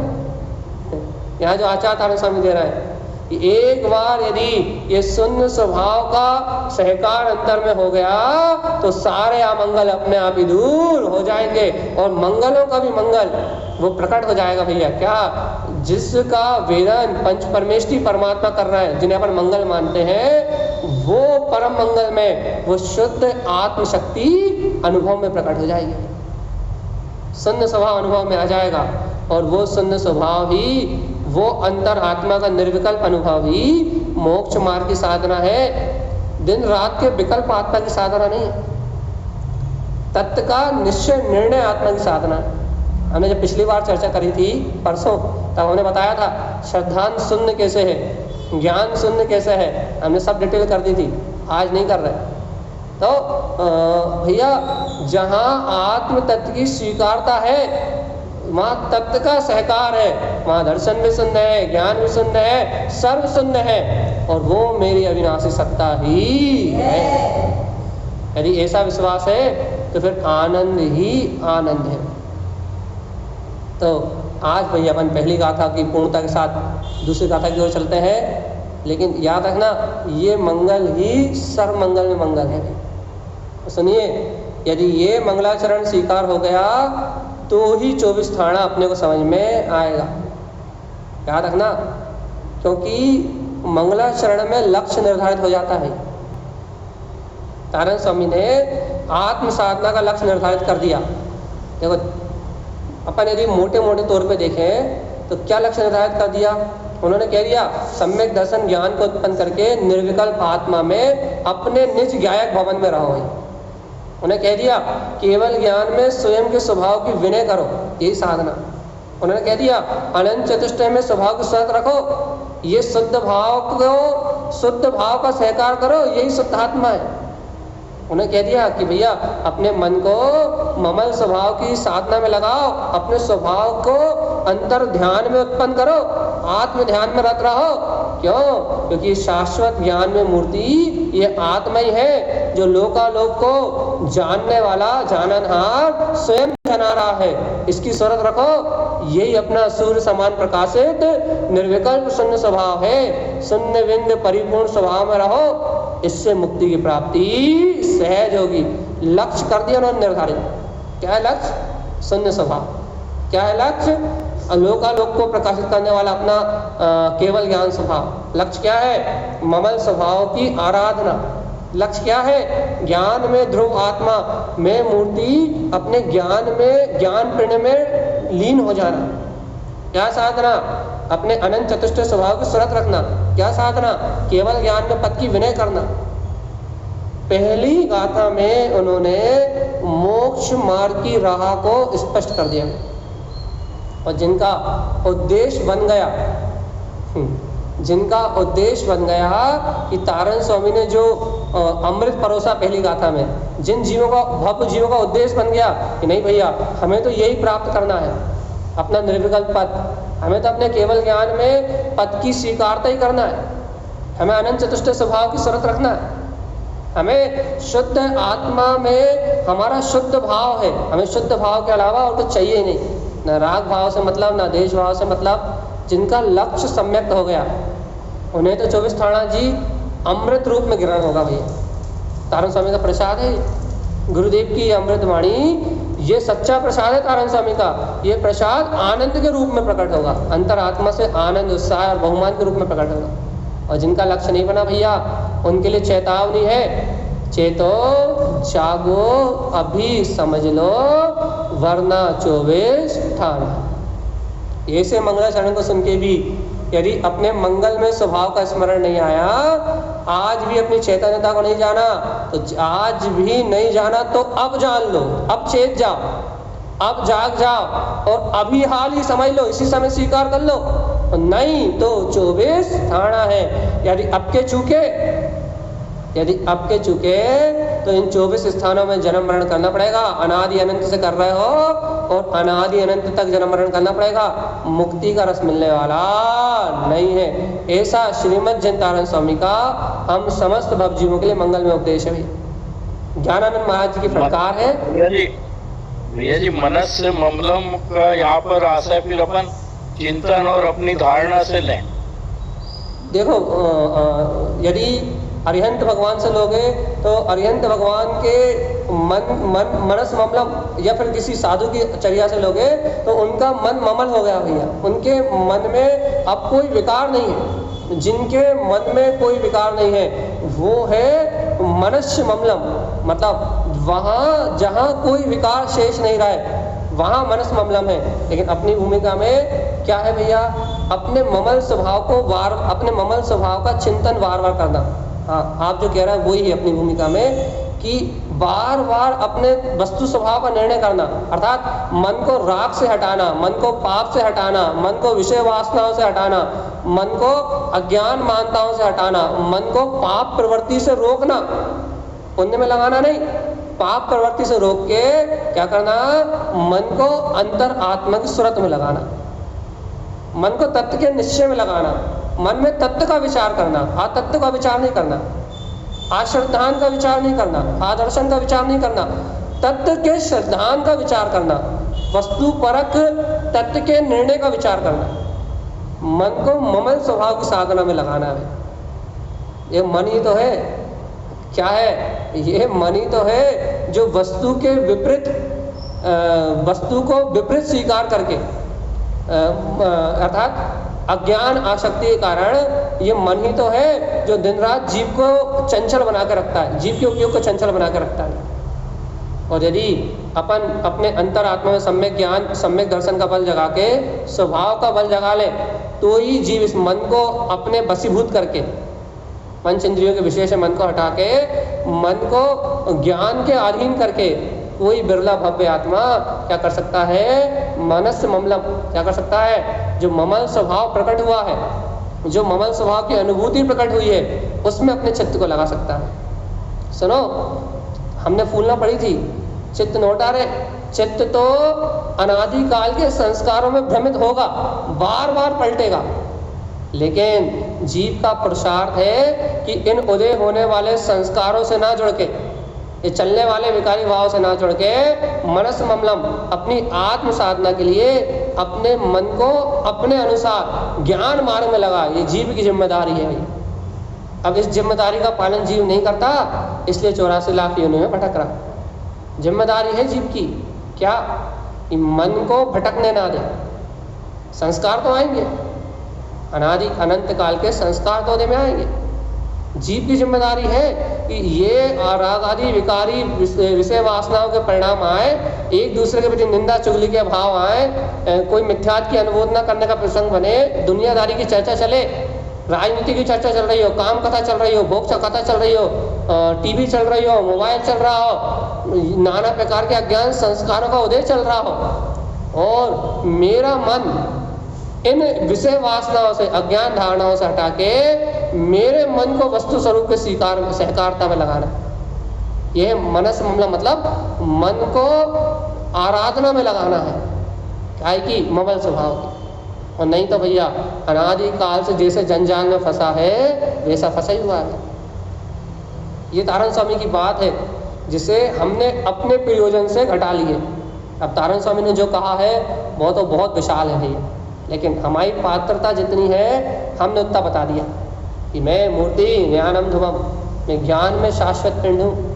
यहाँ जो आचार्य तारण स्वामी दे रहा है, एक बार यदि ये शून्य स्वभाव का सहकार अंतर में हो गया तो सारे अमंगल अपने आप ही दूर हो जाएंगे और मंगलों का भी मंगल वो प्रकट हो जाएगा भैया। क्या? जिसका वेदन पंच परमेष्टि परमात्मा कर रहा है, जिन्हें अपन मंगल मानते हैं, वो परम मंगल में वो शुद्ध आत्मशक्ति अनुभव में प्रकट हो जाएगी, शून्य स्वभाव अनुभव में आ जाएगा। और वो शून्य स्वभाव ही, वो अंतर आत्मा का निर्विकल्प अनुभव ही मोक्ष मार्ग की साधना है। दिन रात के विकल्प आत्मा की साधना नहीं है, तत्व का निश्चय निर्णय आत्मा की साधना है। हमने जब पिछली बार चर्चा करी थी परसों, तब हमने बताया था श्रद्धांत शून्य कैसे है, ज्ञान शून्य कैसे है, हमने सब डिटेल कर दी थी, आज नहीं कर रहे। तो भैया जहाँ आत्म तत्व की स्वीकारता है वहाँ तत्व का सहकार है, वहाँ दर्शन भी शून्य है, ज्ञान भी शून्य है, सर्व शून्य है, और वो मेरी अविनाशी सत्ता ही है। यदि ऐसा विश्वास है तो फिर आनंद ही आनंद है। तो आज भैया अपन पहली गाथा की पूर्णता के साथ दूसरी गाथा की ओर चलते हैं। लेकिन याद रखना ये मंगल ही सर्व मंगल में मंगल है। तो सुनिए, यदि ये मंगलाचरण स्वीकार हो गया तो ही 24 थाना अपने को समझ में आएगा। याद रखना, क्योंकि मंगलाचरण में लक्ष्य निर्धारित हो जाता है। तारण स्वामी ने आत्म साधना का लक्ष्य निर्धारित कर दिया। देखो अपन यदि मोटे मोटे तौर पे देखें तो क्या लक्ष्य निर्धारित कर दिया उन्होंने? कह दिया सम्यक दर्शन ज्ञान को उत्पन्न करके निर्विकल्प आत्मा में अपने निज ज्ञायक भवन में रहो। उन्हें कह दिया केवल ज्ञान में स्वयं के स्वभाव की विनय करो, यही साधना। उन्होंने कह दिया अनंत चतुष्टय में स्वभाव की शर्त रखो, ये शुद्ध भाव को, शुद्ध भाव का सहकार करो, यही शुद्ध आत्मा है। उन्हें कह दिया कि भैया अपने मन को ममल स्वभाव की साधना में लगाओ, अपने स्वभाव को अंतर ध्यान में उत्पन्न करो, आत्म ध्यान में रत रहो, क्यों? क्योंकि शाश्वत ज्ञान में मूर्ति ये आत्मा ही है, जो लोकालोक को जानने वाला जाननहार स्वयं जना रहा है। इसकी शरत रखो, यही अपना सूर्य समान प्रकाशित निर्विकल्प शून्य स्वभाव है। शून्य बिंद परिपूर्ण स्वभाव में रहो, इससे मुक्ति की प्राप्ति सहज होगी। लक्ष्य कर दिया उन्होंने निर्धारित। क्या है लक्ष्य? शून्य स्वभाव। क्या है लक्ष्य? लोकालोक को प्रकाशित करने वाला अपना केवल ज्ञान स्वभाव। लक्ष्य क्या है? ममल स्वभाव की आराधना। लक्ष्य क्या है? ज्ञान में ध्रुव आत्मा में मूर्ति अपने ज्ञान में ज्ञान पिंड में लीन हो जाना। क्या साधना? अपने अनंत चतुष्ट स्वभाव की शरत रखना। क्या साधना? केवल ज्ञान में पद की विनय करना। पहली गाथा में उन्होंने मोक्ष मार्ग की राह को स्पष्ट कर दिया, और जिनका उद्देश्य बन गया कि तारण स्वामी ने जो अमृत परोसा पहली गाथा में, जिन जीवों का भक्त जीवों का उद्देश्य बन गया कि नहीं भैया, हमें तो यही प्राप्त करना है, अपना निर्विकल्प पद। हमें तो अपने केवल ज्ञान में पद की स्वीकारता ही करना है। हमें अनंत चतुष्ट स्वभाव की शरत रखना है। हमें शुद्ध आत्मा में हमारा शुद्ध भाव है। हमें शुद्ध भाव के अलावा और कुछ चाहिए ही नहीं। न राग भाव से मतलब, न देश भाव से मतलब। जिनका लक्ष्य सम्यक्त हो गया, उन्हें तो 24 थाना जी अमृत रूप में ग्रहण होगा भैया। तारण स्वामी का प्रसाद है गुरुदेव की अमृत वाणी, ये सच्चा प्रसाद है तारण स्वामी का। ये प्रसाद आनंद के रूप में प्रकट होगा, अंतरात्मा से आनंद, उत्साह और बहुमान के रूप में प्रकट होगा। और जिनका लक्ष्य नहीं बना भैया, उनके लिए चेतावनी है, चेतो जागो अभी समझ लो, वरना 24 ठाना। ऐसे मंगलाचरण को सुन के भी यदि अपने मंगल में स्वभाव का स्मरण नहीं आया, आज भी अपनी चैतन्यता को नहीं जाना, तो आज भी नहीं जाना तो अब जान लो, अब चेत जाओ, अब जाग जाओ, और अभी हाल ही समझ लो, इसी समय स्वीकार कर लो। नहीं तो 24 ठाना है। यदि अब के चुके तो इन 24 स्थानों में जन्म मरण करना पड़ेगा। अनादि अनंत से कर रहे हो, और अनादि अनंत तक जन्म मरण करना पड़ेगा। मुक्ति का रस मिलने वाला नहीं है। ऐसा श्रीमद् जैन तारण स्वामी का हम समस्त भवजीवों के लिए मंगल में उपदेश है। ज्ञानानंद महाराज जी की फटकार है। भैया जी, मनस से ममलम का यहाँ पर आशय फिर अपन चिंतन और अपनी धारणा से लें। देखो, यदि अरिहंत भगवान से लोगे तो अरिहंत भगवान के मनस ममलम, या फिर किसी साधु की चर्या से लोगे तो उनका मन ममल हो गया भैया। उनके मन में अब कोई विकार नहीं है। जिनके मन में कोई विकार नहीं है वो है मनस्य ममलम, मतलब वहाँ जहाँ कोई विकार शेष नहीं रहा है वहाँ मनस ममलम है। लेकिन अपनी भूमिका में क्या है भैया? अपने ममल स्वभाव का चिंतन बार बार करना। हाँ, आप जो कह रहे हैं वही है अपनी भूमिका में, कि बार बार अपने वस्तु स्वभाव का निर्णय करना, अर्थात मन को राग से हटाना, मन को पाप से हटाना, मन को विषय वासनाओं से हटाना, मन को अज्ञान मानताओं से हटाना, मन को पाप प्रवृत्ति से रोकना, पुण्य में लगाना नहीं, पाप प्रवृत्ति से रोक के क्या करना? मन को अंतर आत्मा की सूरत में लगाना, मन को तत्व के निश्चय में लगाना, मन में तत्व का विचार करना, तत्व का विचार नहीं करना, श्रद्धान का विचार नहीं करना, आदर्शन का विचार नहीं करना, तत्व के श्रद्धान का विचार करना, वस्तु परक तत्व के निर्णय का विचार करना, मन को ममल स्वभाव की साधना में लगाना है। ये मन ही तो है। क्या है? ये मन ही तो है जो वस्तु के विपरीत, वस्तु को विपरीत स्वीकार करके, अर्थात अज्ञान आसक्ति के कारण ये मन ही तो है जो दिन रात जीव को चंचल बना कर रखता है, जीव के उपयोग को चंचल बना कर रखता है। और यदि अपन अपने अंतर आत्मा में सम्यक ज्ञान, सम्यक दर्शन का बल जगा के, स्वभाव का बल जगा ले, तो ही जीव इस मन को अपने वशीभूत करके, पंच इंद्रियों के विषय से मन को हटा के, मन को ज्ञान के अधीन करके, कोई बिरला भव्य आत्मा क्या कर सकता है? मनस ममलम क्या कर सकता है? जो ममल स्वभाव प्रकट हुआ है, जो ममल स्वभाव की अनुभूति प्रकट हुई है, उसमें अपने चित्त को लगा सकता है। सुनो, हमने फूलना पड़ी थी, चित्त नोटा रे। चित्त तो अनादिकाल के संस्कारों में भ्रमित होगा, बार बार पलटेगा, लेकिन जीव का पुरुषार्थ है कि इन उदय होने वाले संस्कारों से ना जुड़ के, ये चलने वाले विकारी भाव से ना जुड़ के मनस ममलम अपनी आत्म साधना के लिए अपने मन को अपने अनुसार ज्ञान मार्ग में लगा। ये जीव की जिम्मेदारी है भाई। अब इस जिम्मेदारी का पालन जीव नहीं करता, इसलिए 84 लाख योनियों में भटक रहा। जिम्मेदारी है जीव की क्या? मन को भटकने ना दे। संस्कार तो आएंगे, अनादि अनंत काल के संस्कार तो उदय में आएंगे। जीव की जिम्मेदारी है कि ये राग आदि विकारी विषय वासनाओं के परिणाम आए, एक दूसरे के प्रति निंदा चुगली के भाव आए, कोई मिथ्यात की अनुमोदना करने का प्रसंग बने, दुनियादारी की चर्चा चले, राजनीति की चर्चा चल रही हो, काम कथा चल रही हो, भोग कथा चल रही हो, टीवी चल रही हो, मोबाइल चल रहा हो, नाना प्रकार के अज्ञान संस्कारों का उदय चल रहा हो, और मेरा मन इन विषय वासनाओं से, अज्ञान धारणाओं से हटा के मेरे मन को वस्तु स्वरूप के सहकारता में लगाना। यह मनस मामला, मतलब मन को आराधना में लगाना है, क्या कि ममल स्वभाव की। और नहीं तो भैया अनादि काल से जैसे जंजाल में फंसा है वैसा फंसा ही हुआ है। ये तारण स्वामी की बात है जिसे हमने अपने प्रयोजन से घटा लिए। अब तारण स्वामी ने जो कहा है वो तो बहुत विशाल है भैया, लेकिन हमारी पात्रता जितनी है हमने उतना बता दिया कि मैं मूर्ति ज्ञानम ध्रुवम, मैं ज्ञान में शाश्वत पिंड हूँ।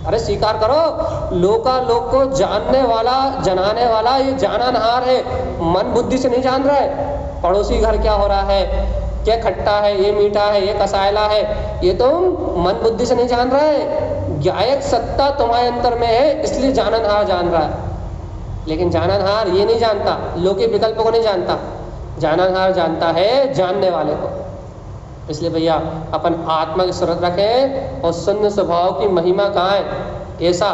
अरे स्वीकार करो, लोकालोक को जानने वाला, जनाने वाला ये जाननहार है, मन बुद्धि से नहीं जान रहा है। पड़ोसी घर क्या हो रहा है, क्या खट्टा है, ये मीठा है, ये कसायला है, ये तुम मन बुद्धि से नहीं जान रहा है। गायक सत्ता तुम्हारे अंतर में है, इसलिए जाननहार जान रहा है। लेकिन जाननहार ये नहीं जानता, लौकिक विकल्प को नहीं जानता, जाननहार जानता है जानने वाले को। इसलिए भैया अपन आत्मा की सूरत रखें और शून्य स्वभाव की महिमा कहाँ है, ऐसा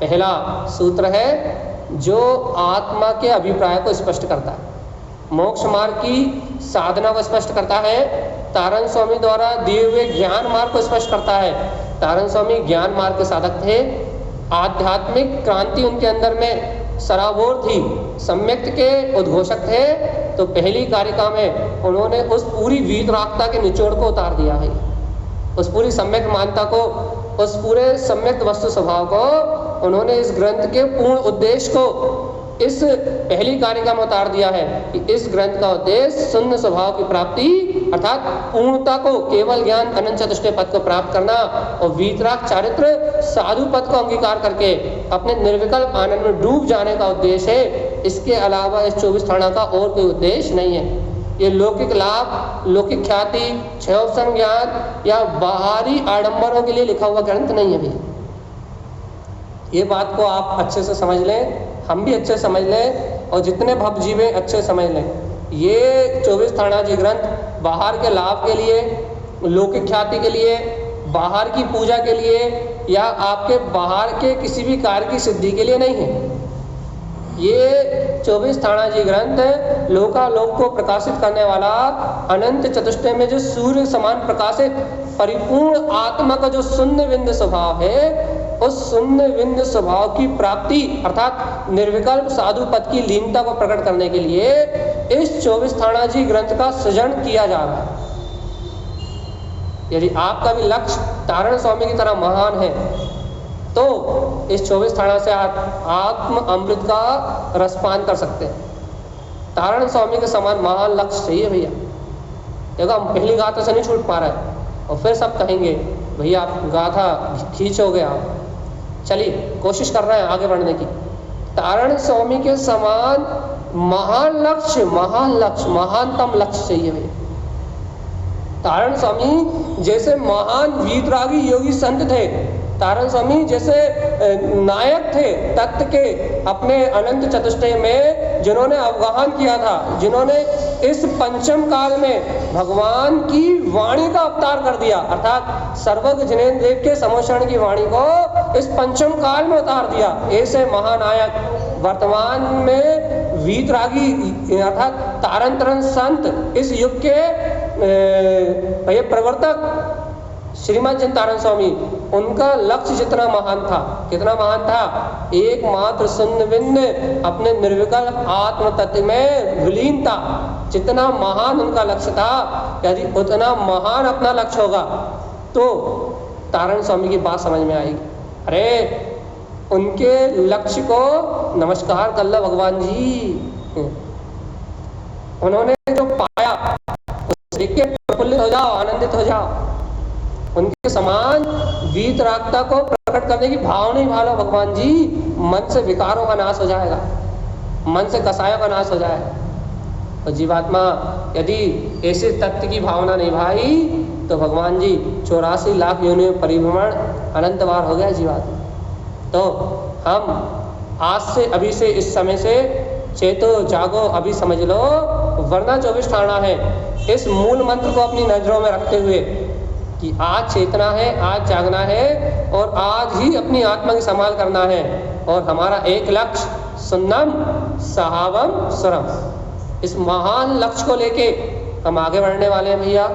पहला सूत्र है जो आत्मा के अभिप्राय को स्पष्ट करता है, मोक्ष मार्ग की साधना को स्पष्ट करता है, तारण स्वामी द्वारा दिए हुए ज्ञान मार्ग को स्पष्ट करता है। तारण स्वामी ज्ञान मार्ग के साधक थे, आध्यात्मिक क्रांति उनके अंदर में सराबोर थी, सम्यक्त के उद्घोषक थे। तो पहली कारिका में उन्होंने उस पूरी वीतरागता के निचोड़ को उतार दिया है, उस पूरी सम्यक मानता को, उस पूरे सम्यक वस्तु स्वभाव को उन्होंने इस ग्रंथ के पूर्ण उद्देश्य को इस पहली कारिका में उतार दिया है कि इस ग्रंथ का उद्देश्य शून्य स्वभाव की प्राप्ति अर्थात पूर्णता को, केवल ज्ञान अनंत चतुष्टय पद को प्राप्त करना और वीतराग चारित्र साधु पद को अंगीकार करके अपने निर्विकल्प आनंद में डूब जाने का उद्देश्य है। इसके अलावा इस 24 थाना का और कोई उद्देश्य नहीं है। ये लौकिक लाभ, लौकिक ख्याति, क्षयोपशम ज्ञान या बाहरी आडंबरों के लिए लिखा हुआ ग्रंथ नहीं है भैया। ये बात को आप अच्छे से समझ लें, हम भी अच्छे समझ लें और जितने भव जीवे अच्छे समझ लें। ये 24 थानाजी ग्रंथ बाहर के लाभ के लिए, लौकिक ख्याति के लिए, बाहर की पूजा के लिए या आपके बाहर के किसी भी कार्य की सिद्धि के लिए नहीं है। ये 24 थानाजी ग्रंथ लोकालोक को प्रकाशित करने वाला, अनंत चतुष्टय में जो सूर्य समान प्रकाशित परिपूर्ण आत्मा का जो शून्य बिंदु स्वभाव है, उस शून्य बिंदु स्वभाव की प्राप्ति अर्थात निर्विकल्प साधु पद की लीनता को प्रकट करने के लिए इस 24 थानाजी ग्रंथ का सृजन किया जा रहा है। यदि आपका भी लक्ष्य तारण स्वामी की तरह महान है तो इस 24 थाना से आप आत्म अमृत का रसपान कर सकते हैं। तारण स्वामी के समान महान लक्ष्य चाहिए भैया। देखो हम पहली गाथा से नहीं छूट पा रहे और फिर सब कहेंगे भैया आप गाथा खींचोगे, आप चलिए कोशिश कर रहे हैं आगे बढ़ने की। तारण स्वामी के समान महान लक्ष्य, महानतम लक्ष्य चाहिए भैया। तारण स्वामी जैसे महान वीतरागी योगी संत थे, तारण स्वामी जैसे नायक थे तत्व के अपने अनंत चतुष्टय में, जिन्होंने अवगाहन किया था, जिन्होंने इस पंचम काल में भगवान की वाणी का अवतार कर दिया अर्थात सर्वज्ञ जिनेन्द्र देव के समोषण की वाणी को इस पंचम काल में उतार दिया। ऐसे महानायक वर्तमान में वीतरागी अर्थात तारण संत इस युग के प्रवर्तक श्रीमद् चिंतानंद स्वामी, उनका लक्ष्य जितना महान था, कितना महान था, एकमात्र शून्य बिंदु अपने निर्विकल्प आत्म तत्व में विलीन था। जितना महान उनका लक्ष्य था, यदि उतना महान अपना लक्ष्य होगा तो तारण स्वामी की बात समझ में आएगी। अरे उनके लक्ष्य को नमस्कार कर लो भगवान जी, उन्होंने जो पाया उसे देख के प्रफुल्लित हो जाओ, आनंदित हो जाओ। उनके समान वीतरागता को प्रकट करने की भाव नहीं भालो भगवान जी, मन से विकारों का नाश हो जाएगा, मन से कसायों का नाश हो जाएगा। और जीवात्मा यदि ऐसे तत्व की भावना नहीं भाई तो भगवान जी 84 लाख योनि में परिभ्रमण अनंत बार हो गया जीवात्मा। तो हम आज से, अभी से, इस समय से चेतो जागो, अभी समझ लो, वरना 24 ठाना है। इस मूल मंत्र को अपनी नजरों में रखते हुए कि आज चेतना है, आज जागना है और आज ही अपनी आत्मा की संभाल करना है। और हमारा एक लक्ष्य सुन्नम सहावम सुरम, इस महान लक्ष्य को लेके हम आगे बढ़ने वाले हैं भैया,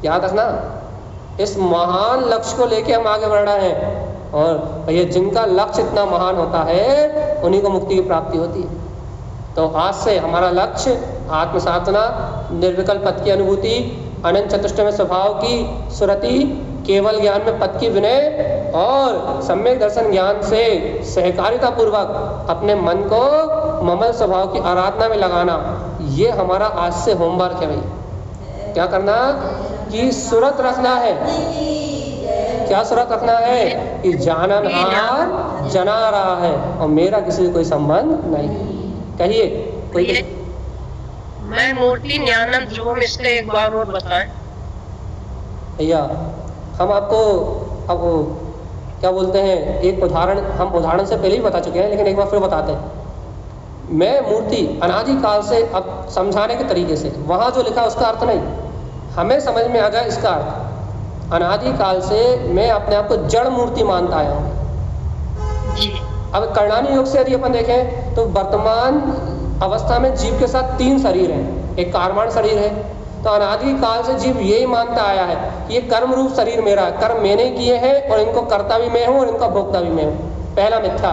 याद रखना। इस महान लक्ष्य को लेके हम आगे बढ़ रहे हैं। और भैया जिनका लक्ष्य इतना महान होता है उन्हीं को मुक्ति की प्राप्ति होती है। तो आज से हमारा लक्ष्य आत्म साधना, निर्विकल्प पद की अनुभूति, अनंत चतुष्टय स्वभाव की सुरति, केवल ज्ञान में पद की विनय और सम्यक दर्शन ज्ञान से सहकारिता पूर्वक अपने मन को ममल स्वभाव की आराधना में लगाना, ये हमारा आज से होमवर्क है भाई। क्या करना कि सुरत रखना है। क्या सुरत रखना है कि जाननहार जना रहा है और मेरा किसी से कोई संबंध नहीं। कहिए कोई। मैं मूर्ति ज्ञानम ध्रुवम, इसका एक बार और बताएं भैया। हम आपको अब क्या बोलते हैं, एक उदाहरण, हम उदाहरण से पहले ही बता चुके हैं लेकिन एक बार फिर बताते हैं। मैं मूर्ति अनादि काल से, अब समझाने के तरीके से, वहाँ जो लिखा उसका अर्थ नहीं, हमें समझ में आ जाए इसका अर्थ। अनादि काल से मैं अपने आप को जड़ मूर्ति मानता आया हूँ। अब कर्णानी योग से यदि अपन देखें तो वर्तमान अवस्था में जीव के साथ 3 शरीर हैं। एक कारमाण शरीर है, तो अनादि काल से जीव यही मानता आया है कि ये कर्म रूप शरीर मेरा है, कर्म मैंने किए हैं और इनको करता भी मैं हूँ और इनका भोगता भी मैं हूँ। पहला मिथ्या।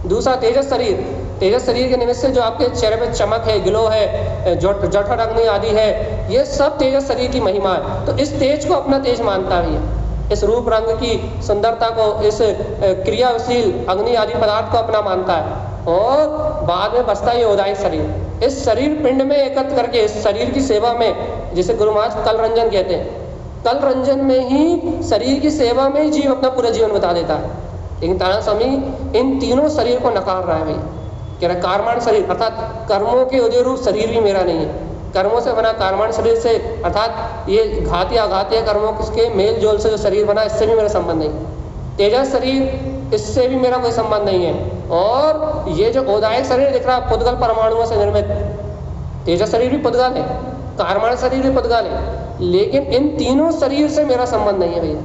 दूसरा तेजस शरीर, तेजस शरीर के निमित्त से जो आपके चेहरे पे चमक है, ग्लो है, जठर अग्नि आदि है, ये सब तेजस शरीर की महिमा है। तो इस तेज को अपना तेज मानता भी है, इस रूप रंग की सुंदरता को, इस क्रियाशील अग्नि आदि पदार्थ को अपना मानता है। और बाद में बचता है उदाई शरीर। इस शरीर पिंड में एकत्र करके इस शरीर की सेवा में, जिसे गुरु महाराज कल रंजन कहते हैं, कल रंजन में ही शरीर की सेवा में ही जीव अपना पूरा जीवन बता देता है। लेकिन तारण स्वामी इन तीनों शरीर को नकार रहा है भाई। कह रहा कारमाण शरीर अर्थात कर्मों के उदय रूप शरीर भी मेरा नहीं है। कर्मों से बना कारमाण शरीर से, अर्थात ये घातीय अघातीय कर्मों के मेल जोल से जो शरीर बना, इससे भी मेरा संबंध नहीं। तेजस शरीर, इससे भी मेरा कोई संबंध नहीं है। और ये जो ओदायक शरीर दिख रहा है, पुद्गल परमाणुओं से निर्मित, तेजस शरीर भी पुद्गल है, कारमाण शरीर भी पुद्गल है, लेकिन इन तीनों शरीर से मेरा संबंध नहीं है भैया।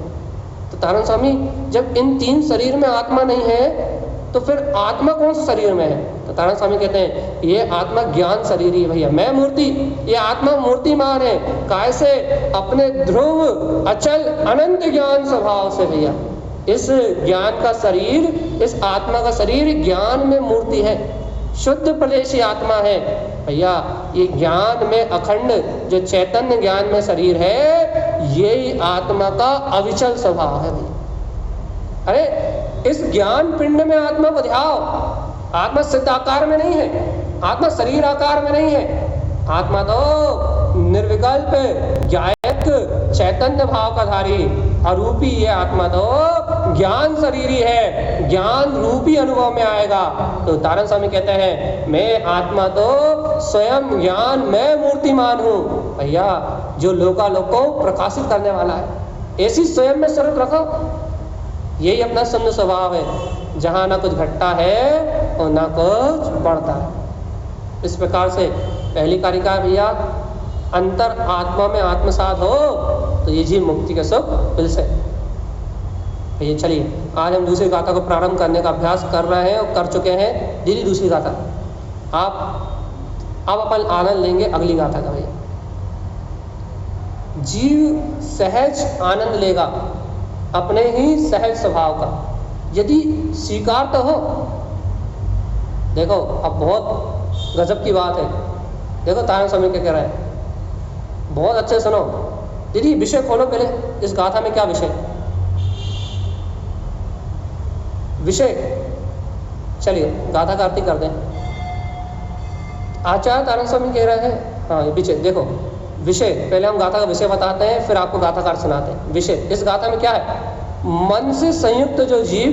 तो तारण स्वामी जब इन 3 शरीर में आत्मा नहीं है तो फिर आत्मा कौन से शरीर में है? तो तारण स्वामी कहते हैं ये आत्मा ज्ञान शरीर ही है भैया। मैं मूर्ति, ये आत्मा मूर्तिमान है। काय से? अपने ध्रुव अचल अनंत ज्ञान स्वभाव से भैया। इस ज्ञान का शरीर, इस आत्मा का शरीर ज्ञान में मूर्ति है, शुद्ध प्रदेशी आत्मा है भैया। ये ज्ञान में अखंड जो चैतन्य ज्ञान में शरीर है, यही आत्मा का अविचल स्वभाव है भैया। अरे इस ज्ञान पिंड में आत्मा को ध्याओ। आत्मा सिद्ध आकार में नहीं है, आत्मा शरीर आकार में नहीं है। आत्मा तो निर्विकल्प ज्ञायक चैतन्य भाव का धारी अरूपी, ये आत्मा तो ज्ञान शरीरी है, ज्ञान रूपी अनुभव में आएगा। तो तारण स्वामी कहते हैं मैं आत्मा तो स्वयं ज्ञान, मैं मूर्तिमान हूँ भैया, जो लोकालोक को प्रकाशित करने वाला है। ऐसी स्वयं में स्वरूप रखो। यही अपना शून्य स्वभाव है, जहाँ ना कुछ घटता है और ना कुछ बढ़ता है। इस प्रकार से पहली कारिका भैया, अंतर आत्मा में आत्मसात हो तो ये जीव मुक्ति का सुख मिल से। भैया चलिए आज हम दूसरी गाथा को प्रारंभ करने का अभ्यास कर रहे हैं और कर चुके हैं। दीदी दूसरी गाथा आप अपन आनंद लेंगे अगली गाथा का भैया। जीव सहज आनंद लेगा अपने ही सहज स्वभाव का, यदि स्वीकार तो हो। देखो अब बहुत गजब की बात है, देखो तारक स्वामी क्या कह रहा है, बहुत अच्छे सुनो। दीदी विषय खोलो पहले, इस गाथा में क्या विषय, विषय चलिए गाथा का आरती कर दें। आचार्य तारक स्वामी कह रहे हैं, हाँ विषय देखो, विषय पहले हम गाथा का विषय बताते हैं, फिर आपको गाथा का अर्थ सुनाते हैं। विषय इस गाथा में क्या है, मन से संयुक्त जो जीव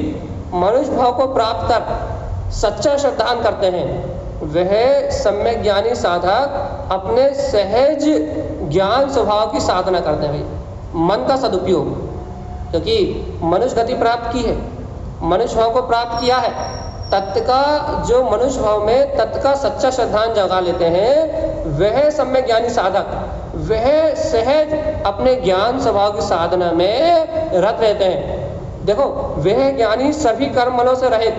मनुष्य भाव को प्राप्त कर सच्चा श्रद्धान करते हैं, वह सम्यक ज्ञानी साधक अपने सहज ज्ञान स्वभाव की साधना करते हैं। भाई मन का सदुपयोग, क्योंकि मनुष्य गति प्राप्त की है, मनुष्य भाव को प्राप्त किया है, तत्व का जो मनुष्य भाव में तत्व का सच्चा श्रद्धान जगा लेते हैं, वह सम्यक ज्ञानी साधक वह सहज अपने ज्ञान स्वभाव की साधना में रत रहते हैं। देखो वह ज्ञानी सभी कर्म मनों से रहित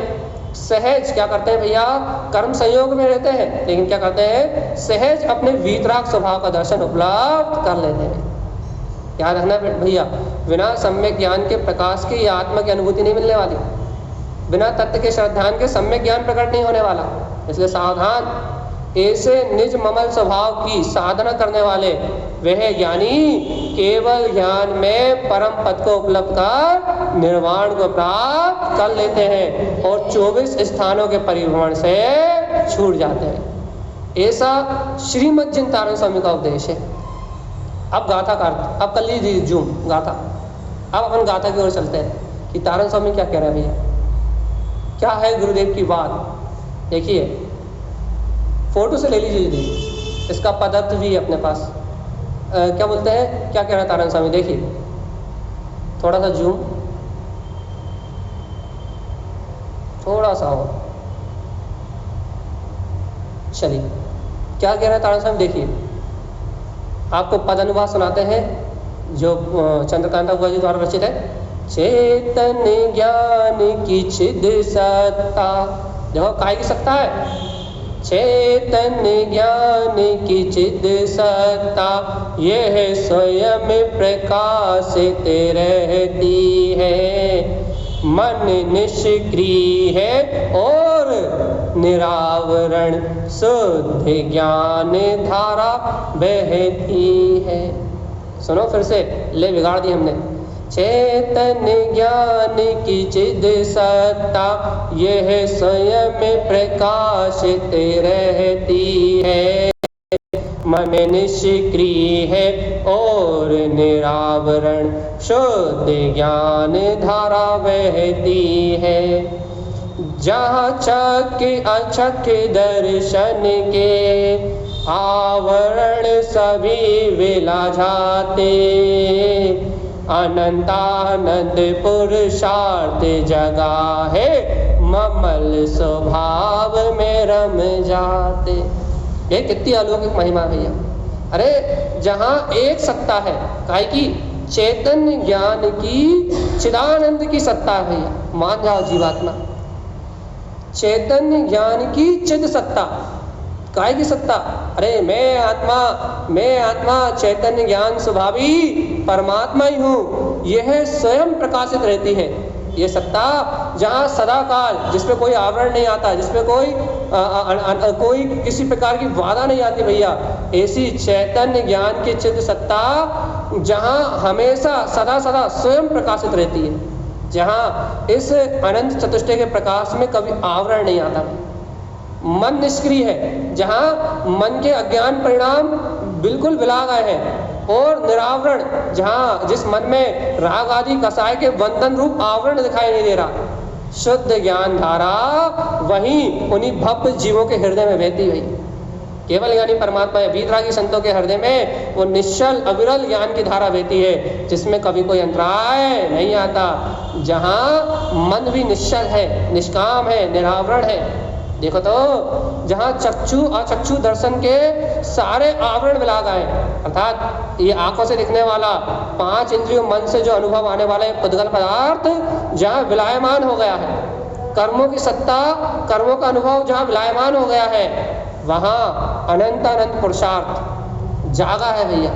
सहज क्या करते हैं भैया, कर्म संयोग में रहते हैं, लेकिन क्या करते हैं, सहज अपने वीतराग स्वभाव का दर्शन उपलब्ध कर लेते हैं। याद रखना भैया, बिना सम्यक ज्ञान के प्रकाश की आत्मा की अनुभूति नहीं मिलने वाली, बिना तत्व के श्रद्धान के सम्यक ज्ञान प्रकट नहीं होने वाला। इसलिए सावधान, ऐसे निज ममल स्वभाव की साधना करने वाले वह ज्ञानी केवल ज्ञान में परम पद को उपलब्ध कर निर्वाण को प्राप्त कर लेते हैं और 24 स्थानों के परिभ्रमण से छूट जाते हैं। ऐसा श्रीमद् जिन तारण स्वामी का उपदेश है। अब गाथा का अर्थ, अब कर लीजिए जूम गाथा। अब अपन गाथा की ओर चलते हैं कि तारण स्वामी क्या कह रहे हैं भैया, क्या है गुरुदेव की बात। देखिए फोटो से ले लीजिए दीदी, इसका पदार्थ भी है अपने पास। क्या बोलते हैं, क्या कह रहा है तारण स्वामी, देखिए थोड़ा सा जूम, थोड़ा सा और, चलिए क्या कह रहा है तारण स्वामी, देखिए आपको पद अनुवाद सुनाते हैं जो चंद्रकांता बुआ जी द्वारा रचित है। चेतन ज्ञान की छिद सत्ता, देखो काय की सत्ता है, चेतन ज्ञान की चिद सत्ता यह स्वयं प्रकाशित रहती है, मन निष्क्रिय है और निरावरण शुद्ध ज्ञान धारा बहती है। सुनो फिर से, ले बिगाड़ दी हमने। चेतन ज्ञान की चिद सत्ता यह स्वयं प्रकाशित रहती है, मन निष्क्रिय है और निरावरण शुद्ध ज्ञान धारा बहती है। जहाँ चक अचक दर्शन के आवरण सभी विला जाते, अनंतानंद पुरुषार्थ जगा है, ममल स्वभाव में रम जाते। ये कितनी अलौकिक महिमा भैया। अरे जहाँ एक सत्ता है, काहे की चेतन ज्ञान की चिदानंद की सत्ता है भैया, मान जाओ जीवात्मा, चेतन ज्ञान की चिद सत्ता, काय की सत्ता, अरे मैं आत्मा चैतन्य ज्ञान स्वभावी परमात्मा ही हूँ, यह स्वयं प्रकाशित रहती है। ये सत्ता जहाँ सदा काल, जिसपे कोई आवरण नहीं आता, जिसपे कोई किसी प्रकार की बाधा नहीं आती भैया, ऐसी चैतन्य ज्ञान की चिद सत्ता जहाँ हमेशा सदा सदा स्वयं प्रकाशित रहती है, जहाँ इस अनंत चतुष्टय के प्रकाश में कभी आवरण नहीं आता। मन निष्क्रिय है, जहाँ मन के अज्ञान परिणाम बिल्कुल विला गए हैं, और निरावरण, जहाँ जिस मन में राग आदि कसाय के बंधन रूप आवरण दिखाई नहीं दे रहा, शुद्ध ज्ञान धारा वहीं उन्हीं भव्य जीवों के हृदय में बहती हुई केवल यानी परमात्मा है। वीतरागी संतों के हृदय में वो निश्चल अविरल ज्ञान की धारा बहती है, जिसमें कभी कोई अंतराय नहीं आता, जहाँ मन भी निश्चल है, निष्काम है, निरावरण है। देखो तो जहाँ चक्षु अचक्षु दर्शन के सारे आवरण मिला गए, अर्थात ये आंखों से दिखने वाला, 5 इंद्रियों मन से जो अनुभव आने वाला है पुद्गल पदार्थ जहाँ विलायमान हो गया है, कर्मों की सत्ता, कर्मों का अनुभव जहाँ विलायमान हो गया है, वहाँ अनंत अनंत पुरुषार्थ जागा है भैया।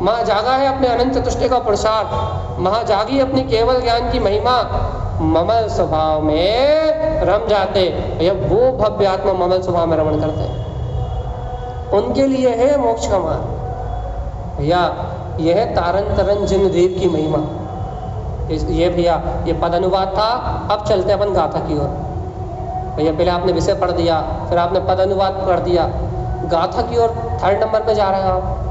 महाजागा है अपने अनंत चतुष्टय का पुरुषार्थ, महाजागी अपनी केवल ज्ञान की महिमा, ममल स्वभाव में रम जाते। या वो भव्य आत्मा ममल स्वभाव में रमण करते हैं, उनके लिए है मोक्ष का मार्ग। भैया यह है तारन तरन जिन देव की महिमा। ये भैया ये पद अनुवाद था। अब चलते अपन गाथा की ओर। भैया पहले आपने विषय पढ़ दिया, फिर आपने पद अनुवाद पढ़ दिया, गाथा की ओर 3rd नंबर पे जा रहे हैं आप।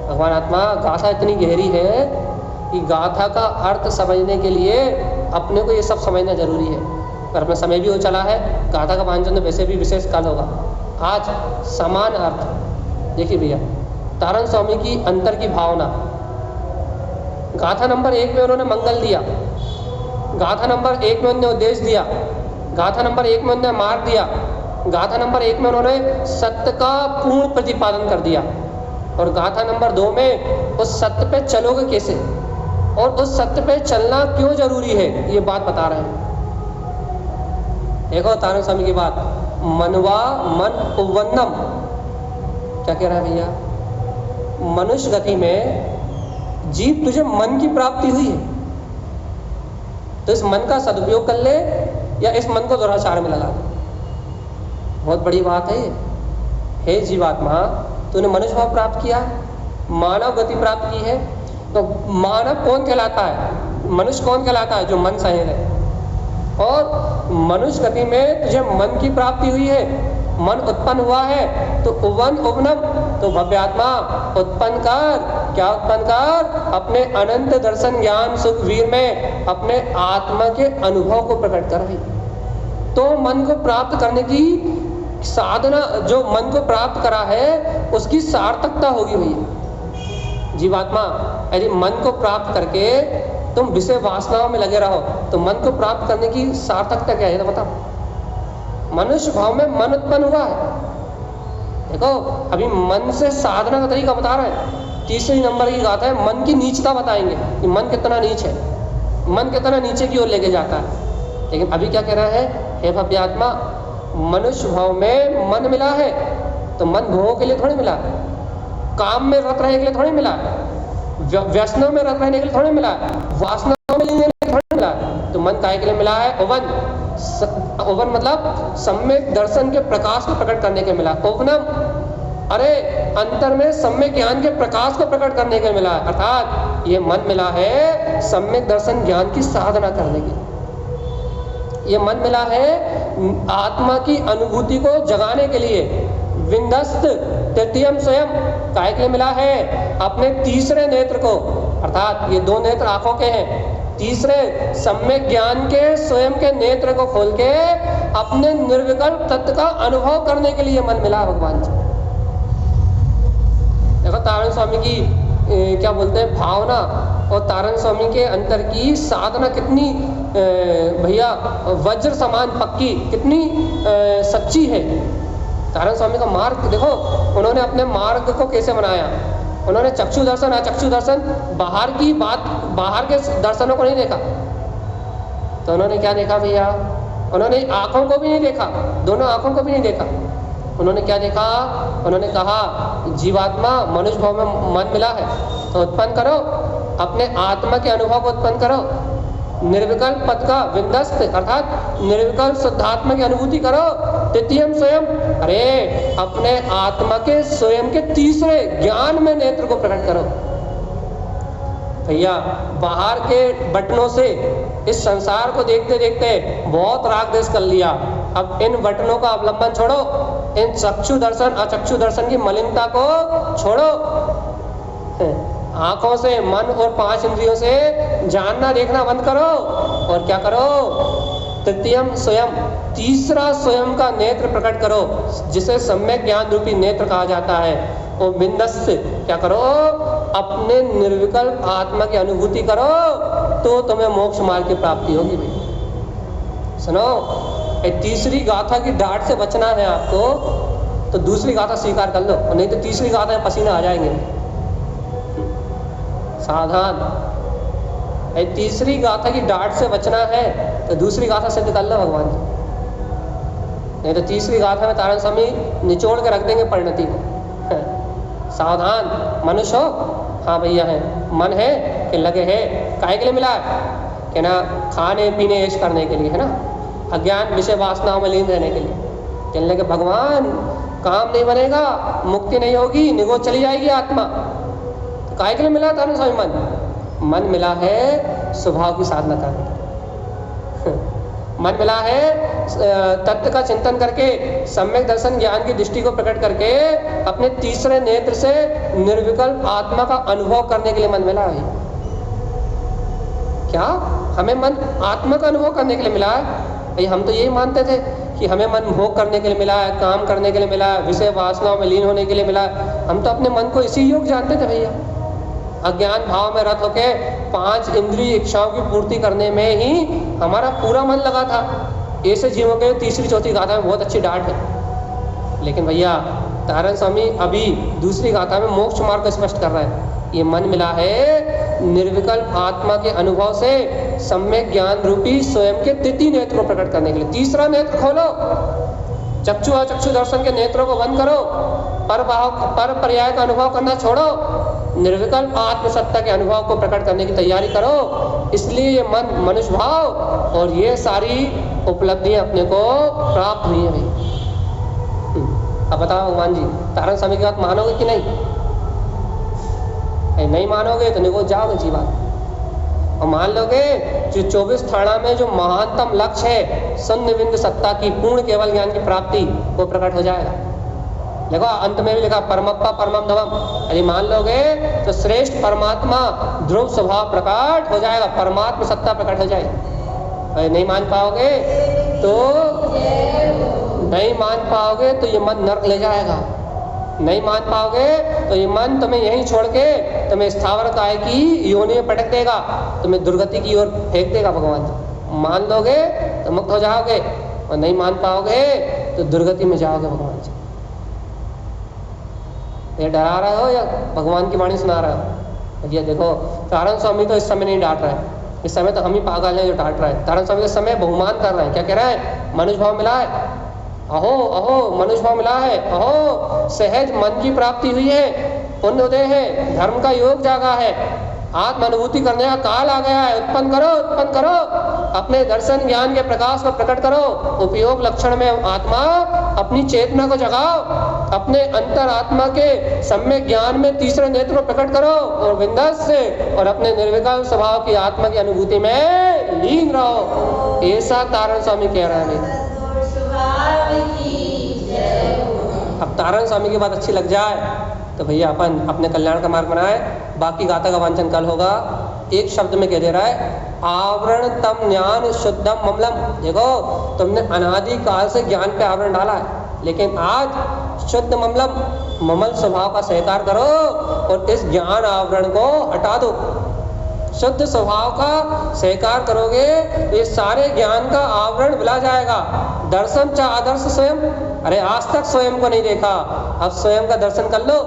भगवान आत्मा गाथा इतनी गहरी है कि गाथा का अर्थ समझने के लिए अपने को ये सब समझना जरूरी है। पर अपना समय भी हो चला है, गाथा का वांचन वैसे भी विशेष काल होगा। आज समान अर्थ देखिए भैया, तारण स्वामी की अंतर की भावना। गाथा नंबर 1 में उन्होंने मंगल दिया, गाथा नंबर 1 में उन्होंने उद्देश्य दिया, गाथा नंबर 1 में उन्होंने मार्ग दिया, गाथा नंबर 1 में उन्होंने सत्य का पूर्ण प्रतिपादन कर दिया, और गाथा नंबर 2 में उस सत्य पे चलोगे कैसे और उस सत्य पे चलना क्यों जरूरी है ये बात बता रहे हैं। देखो तारण स्वामी की बात, मनवा मन उपवन्नम, क्या कह रहा है भैया? मनुष्य गति में जीव तुझे मन की प्राप्ति हुई है, तो इस मन का सदुपयोग कर ले या इस मन को दुराचार में लगा दे। बहुत बड़ी बात है ये। हे जीवात्मा, तूने मनुष्य भाव प्राप्त किया, मानव गति प्राप्त की है, तो मानव कौन कहलाता है? मनुष्य कौन कहलाता है? जो मन सहेर है। और मनुष्य गति में तुझे मन की प्राप्ति हुई है, मन उत्पन्न हुआ है, तो उवन उपनम, तो भव्यात्मा उत्पन्न कर। क्या उत्पन्न कर? अपने अनंत दर्शन ज्ञान सुख वीर में अपने आत्मा के अनुभव को प्रकट कर भाई। तो मन को प्राप्त करने की साधना, जो मन को प्राप्त करा है उसकी सार्थकता होगी भैया। जीवात्मा यदि मन को प्राप्त करके तुम विषय वासनाओं में लगे रहो तो मन को प्राप्त करने की सार्थकता क्या है? तो बताओ। मनुष्य भाव में मन उत्पन्न हुआ है। देखो अभी मन से साधना का तरीका बता रहे हैं। 3रे नंबर की गाथा है, मन की नीचता बताएंगे कि मन कितना नीच है, मन कितना नीचे की ओर लेके जाता है। लेकिन अभी क्या कह रहा है? हे भव्यात्मा, मनुष्य भाव में मन मिला है, तो मन भोगों के लिए थोड़ी मिला है, काम में रत रहने के लिए थोड़ी मिला है, व्यसनों में रत रहने के लिए थोड़ी मिला है, वासनाओं में लेने के लिए थोड़ी मिला है। तो मन काहे के लिए मिला है? उवन, उवन मतलब सम्यक दर्शन के प्रकाश को प्रकट करने के मिला। उपनम, अरे अंतर में सम्यक ज्ञान के प्रकाश को प्रकट करने के मिला है। अर्थात ये मन मिला है सम्यक दर्शन ज्ञान की साधना करने के। ये मन मिला है आत्मा की अनुभूति को जगाने के लिए। विंदस्त तृतीयम स्वयं, काहे के लिए मिला है? अपने 3रे नेत्र को, अर्थात ये 2 नेत्र आंखों के हैं, 3रे सम्यक ज्ञान के स्वयं के नेत्र को खोल के अपने निर्विकल्प तत्व का अनुभव करने के लिए मन मिला भगवान जी। देखो तारण स्वामी की क्या बोलते हैं भावना और तारण स्वामी के अंतर की साधना कितनी भैया वज्र समान पक्की, कितनी सच्ची है। तारण स्वामी का मार्ग देखो, उन्होंने अपने मार्ग को कैसे बनाया। उन्होंने चक्षु दर्शन अचक्षु दर्शन, बाहर की बात, बाहर के दर्शनों को नहीं देखा। तो उन्होंने क्या देखा भैया? उन्होंने आंखों को भी नहीं देखा, दोनों आंखों को भी नहीं देखा। उन्होंने क्या देखा? उन्होंने कहा जीवात्मा मनुष्य भाव में मन मिला है तो उत्पन्न करो, अपने आत्मा के अनुभव को उत्पन्न करो, निर्विकल्प पद का विंदस्त अर्थात निर्विकल्प शुद्धात्मा की अनुभूति करो। तृतीयम स्वयं, अरे अपने आत्मा के स्वयं के 3रे ज्ञान में नेत्र को प्रकट करो। भैया बाहर के बटनों से इस संसार को देखते देखते बहुत राग देश कर लिया। अब इन बटनों का अवलंबन छोड़ो, इन चक्षु दर्शन अचक्षु दर्शन की मलिनता को छोड़ो। आंखों से, मन और 5 इंद्रियों से जानना देखना बंद करो और क्या करो? तृतीयम स्वयं, 3रा स्वयं का नेत्र प्रकट करो, जिसे सम्यक ज्ञान रूपी नेत्र कहा जाता है। और बिंदस्त क्या करो? अपने निर्विकल्प आत्मा की अनुभूति करो, तो तुम्हें मोक्ष मार्ग की प्राप्ति होगी। भाई सुनो, 3री गाथा की डांट से बचना है आपको तो 2री गाथा स्वीकार कर लो, और नहीं तो 3री गाथा में पसीना आ जाएंगे। सावधान, 3री गाथा की डांट से बचना है तो 2री गाथा सिद्ध कर लो भगवान जी, नहीं तो 3री गाथा में तारण स्वामी निचोड़ के रख देंगे परिणति को। सावधान, मनुष्य हो? हाँ भैया है। मन है कि लगे है? काहे के लिए मिला है? कि ना खाने पीने ऐश करने के लिए, है ना, अज्ञान विषय वासनाओं में लीन रहने के लिए। कहने लगे भगवान काम नहीं बनेगा, मुक्ति नहीं होगी, निगोद चली जाएगी आत्मा। तो काहे के लिए मिला तारण स्वामी मन? मन मिला है स्वभाव की साधना करने के लिए। मन मिला है तत्व का चिंतन करके, सम्यक दर्शन ज्ञान की दृष्टि को प्रकट करके अपने तीसरे नेत्र से निर्विकल्प आत्मा का अनुभव करने के लिए मन मिला है। क्या हमें मन आत्मा का अनुभव करने के लिए मिला है? भाई हम तो यही मानते थे कि हमें मन भोग करने के लिए मिला है, काम करने के लिए मिला है, विषय वासनाओं में लीन होने के लिए मिला है। हम तो अपने मन को इसी योग जानते थे भैया। अज्ञान भाव में रत होके 5 इंद्रिय इच्छाओं की पूर्ति करने में ही हमारा पूरा मन लगा था। ऐसे जीवों के तीसरी चौथी गाथा में बहुत अच्छी डांट है। लेकिन भैया तारण स्वामी अभी दूसरी गाथा में मोक्ष मार्ग को स्पष्ट कर रहा है। ये मन मिला है निर्विकल्प आत्मा के अनुभव से सम्यक ज्ञान रूपी स्वयं के तृतीय नेत्र को प्रकट करने के लिए। तीसरा नेत्र खोलो, चक्षु अचक्षु दर्शन के नेत्रों को बंद करो, पर पर्याय का अनुभव करना छोड़ो, निर्विकल्प आत्मसत्ता के अनुभव को प्रकट करने की तैयारी करो। इसलिए ये मन मनुष्य भाव और ये सारी उपलब्धियां अपने को प्राप्त हुई है भाई। अब बताओ भगवान जी तारण स्वामी की बात मानोगे कि नहीं? नहीं मानोगे तो निगोद जाओगे जीवा। और मान लोगे जो 24 थाना में जो महानतम लक्ष्य है शून्य बिंदु सत्ता की पूर्ण केवल ज्ञान की प्राप्ति, वो प्रकट हो जाएगा। देखो अंत में भी लिखा परमप्पा परमम धमम। यदि मान लोगे तो श्रेष्ठ परमात्मा ध्रुव स्वभाव प्रकट हो जाएगा, परमात्मा सत्ता प्रकट हो जाएगी। अरे नहीं मान पाओगे तो ये मन नरक ले जाएगा। नहीं मान पाओगे तो ये मन तुम्हें यहीं छोड़ के तुम्हें स्थावर काय की योनि में पटक देगा, तुम्हें दुर्गति की ओर फेंक देगा भगवान जी। मान लोगे तो मुक्त हो जाओगे और नहीं मान पाओगे तो दुर्गति में जाओगे भगवान जी। ये डरा रहे हो या भगवान की वाणी सुना रहे हो? ये देखो तारण स्वामी तो इस समय नहीं डांट रहा है, इस समय तो हम ही पागल हैं जो डांट रहे हैं। तारण स्वामी इस समय बहुमान कर रहे हैं। क्या कह रहे हैं? मनुष्य भाव मिला है, अहो अहो मनुष्य भाव मिला है, अहो सहज मन की प्राप्ति हुई है, पुण्य उदय है, धर्म का योग जागा है, आत्म अनुभूति करने का काल आ गया है। उत्पन्न करो अपने दर्शन ज्ञान के प्रकाश को प्रकट करो। उपयोग लक्षण में आत्मा अपनी चेतना को जगाओ, अपने अंतर आत्मा के सम्यक ज्ञान में तीसरे नेत्र को प्रकट करो और बिंदास से और अपने निर्विकल्प स्वभाव की आत्मा की अनुभूति में लीन रहो। ऐसा तारण स्वामी कह रहे हैं। अब तारण स्वामी की बात अच्छी लग जाए तो भैया अपन अपने कल्याण का मार्ग बनाए। बाकी गाथा का वांचन कल होगा। एक शब्द में कह दे रहा है आवरण तम ज्ञान शुद्धम ममलम। देखो तुमने अनादि काल से ज्ञान पे आवरण डाला है, लेकिन आज शुद्ध ममल स्वभाव का स्वीकार करो और इस ज्ञान आवरण को हटा दो। शुद्ध स्वभाव का स्वीकार करोगे तो ये सारे ज्ञान का आवरण मिला जाएगा। दर्शन चा आदर्श स्वयं, अरे आज तक स्वयं को नहीं देखा, अब स्वयं का दर्शन कर लो।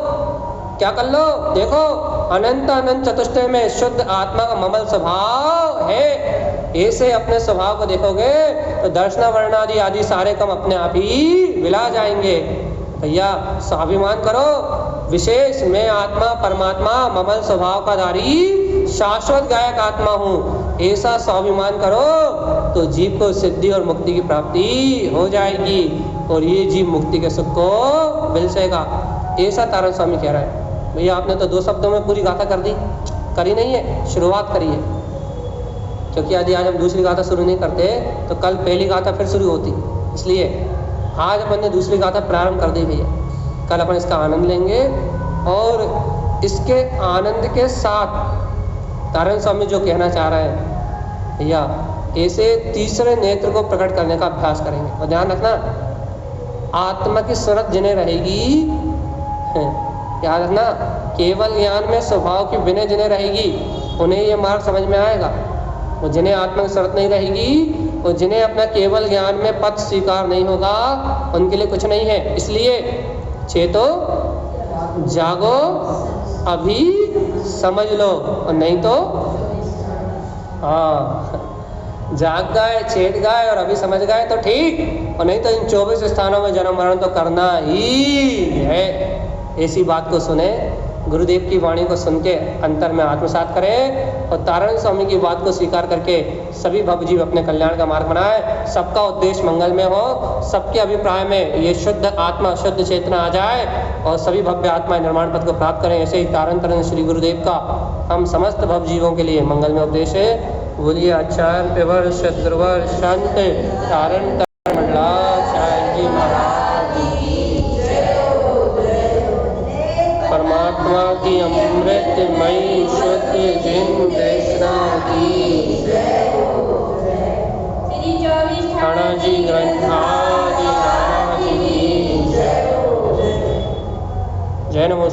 क्या कर लो? देखो अनंत चतुष्टय में शुद्ध आत्मा का ममल स्वभाव है। ऐसे अपने स्वभाव को देखोगे तो दर्शन वर्णादि आदि सारे कम अपने आप ही मिला जाएंगे। भैया स्वाभिमान करो, विशेष मैं आत्मा परमात्मा ममल स्वभाव का धारी शाश्वत गायक आत्मा हूँ, ऐसा स्वाभिमान करो तो जीव को सिद्धि और मुक्ति की प्राप्ति हो जाएगी और ये जीव मुक्ति के सुख को मिल जाएगा। ऐसा तारण स्वामी कह रहा है। भैया आपने तो 2 शब्दों में पूरी गाथा कर दी, करी नहीं है, शुरुआत करी है। क्योंकि यदि आज हम दूसरी गाथा शुरू नहीं करते तो कल पहली गाथा फिर शुरू होती, इसलिए आज अपन ने दूसरी गाथा प्रारंभ कर दी भैया। कल अपन इसका आनंद लेंगे और इसके आनंद के साथ तारण स्वामी जो कहना चाह रहे हैं भैया, ऐसे तीसरे नेत्र को प्रकट करने का अभ्यास करेंगे। और ध्यान रखना आत्मा की सूरत जिन्हें रहेगी, याद रखना केवल ज्ञान में स्वभाव की विनय जिन्हें रहेगी उन्हें ये मार्ग समझ में आएगा। और जिन्हें आत्मा की सूरत नहीं रहेगी और जिन्हें अपना केवल ज्ञान में पथ स्वीकार नहीं होगा उनके लिए कुछ नहीं है। इसलिए चेतो जागो, अभी समझ लो, और नहीं तो जाग गए, चेत गए और अभी समझ गए तो ठीक, और नहीं तो इन 24 स्थानों में जन्म मरण तो करना ही है। ऐसी बात को सुने, गुरुदेव की वाणी को सुन के अंतर में आत्मसात करें और तारण स्वामी की बात को स्वीकार करके सभी भवजीव अपने कल्याण का मार्ग बनाए, सबका उद्देश्य मंगल में हो, सबके अभिप्राय में ये शुद्ध आत्मा शुद्ध चेतना आ जाए और सभी भव्य आत्मा निर्माण पद को प्राप्त करें। ऐसे ही तारण तरण श्री गुरुदेव का हम समस्त भवजीवों के लिए मंगल में उपदेश है। बोलिए आचार्य पेवर सदगुरुवर संत तारण मंडलाचार्य जी महाराज की परमात्मा की अमृतमयी शुद्ध जिन देशना की जी ग्रंथादि महाराज की जय नमो।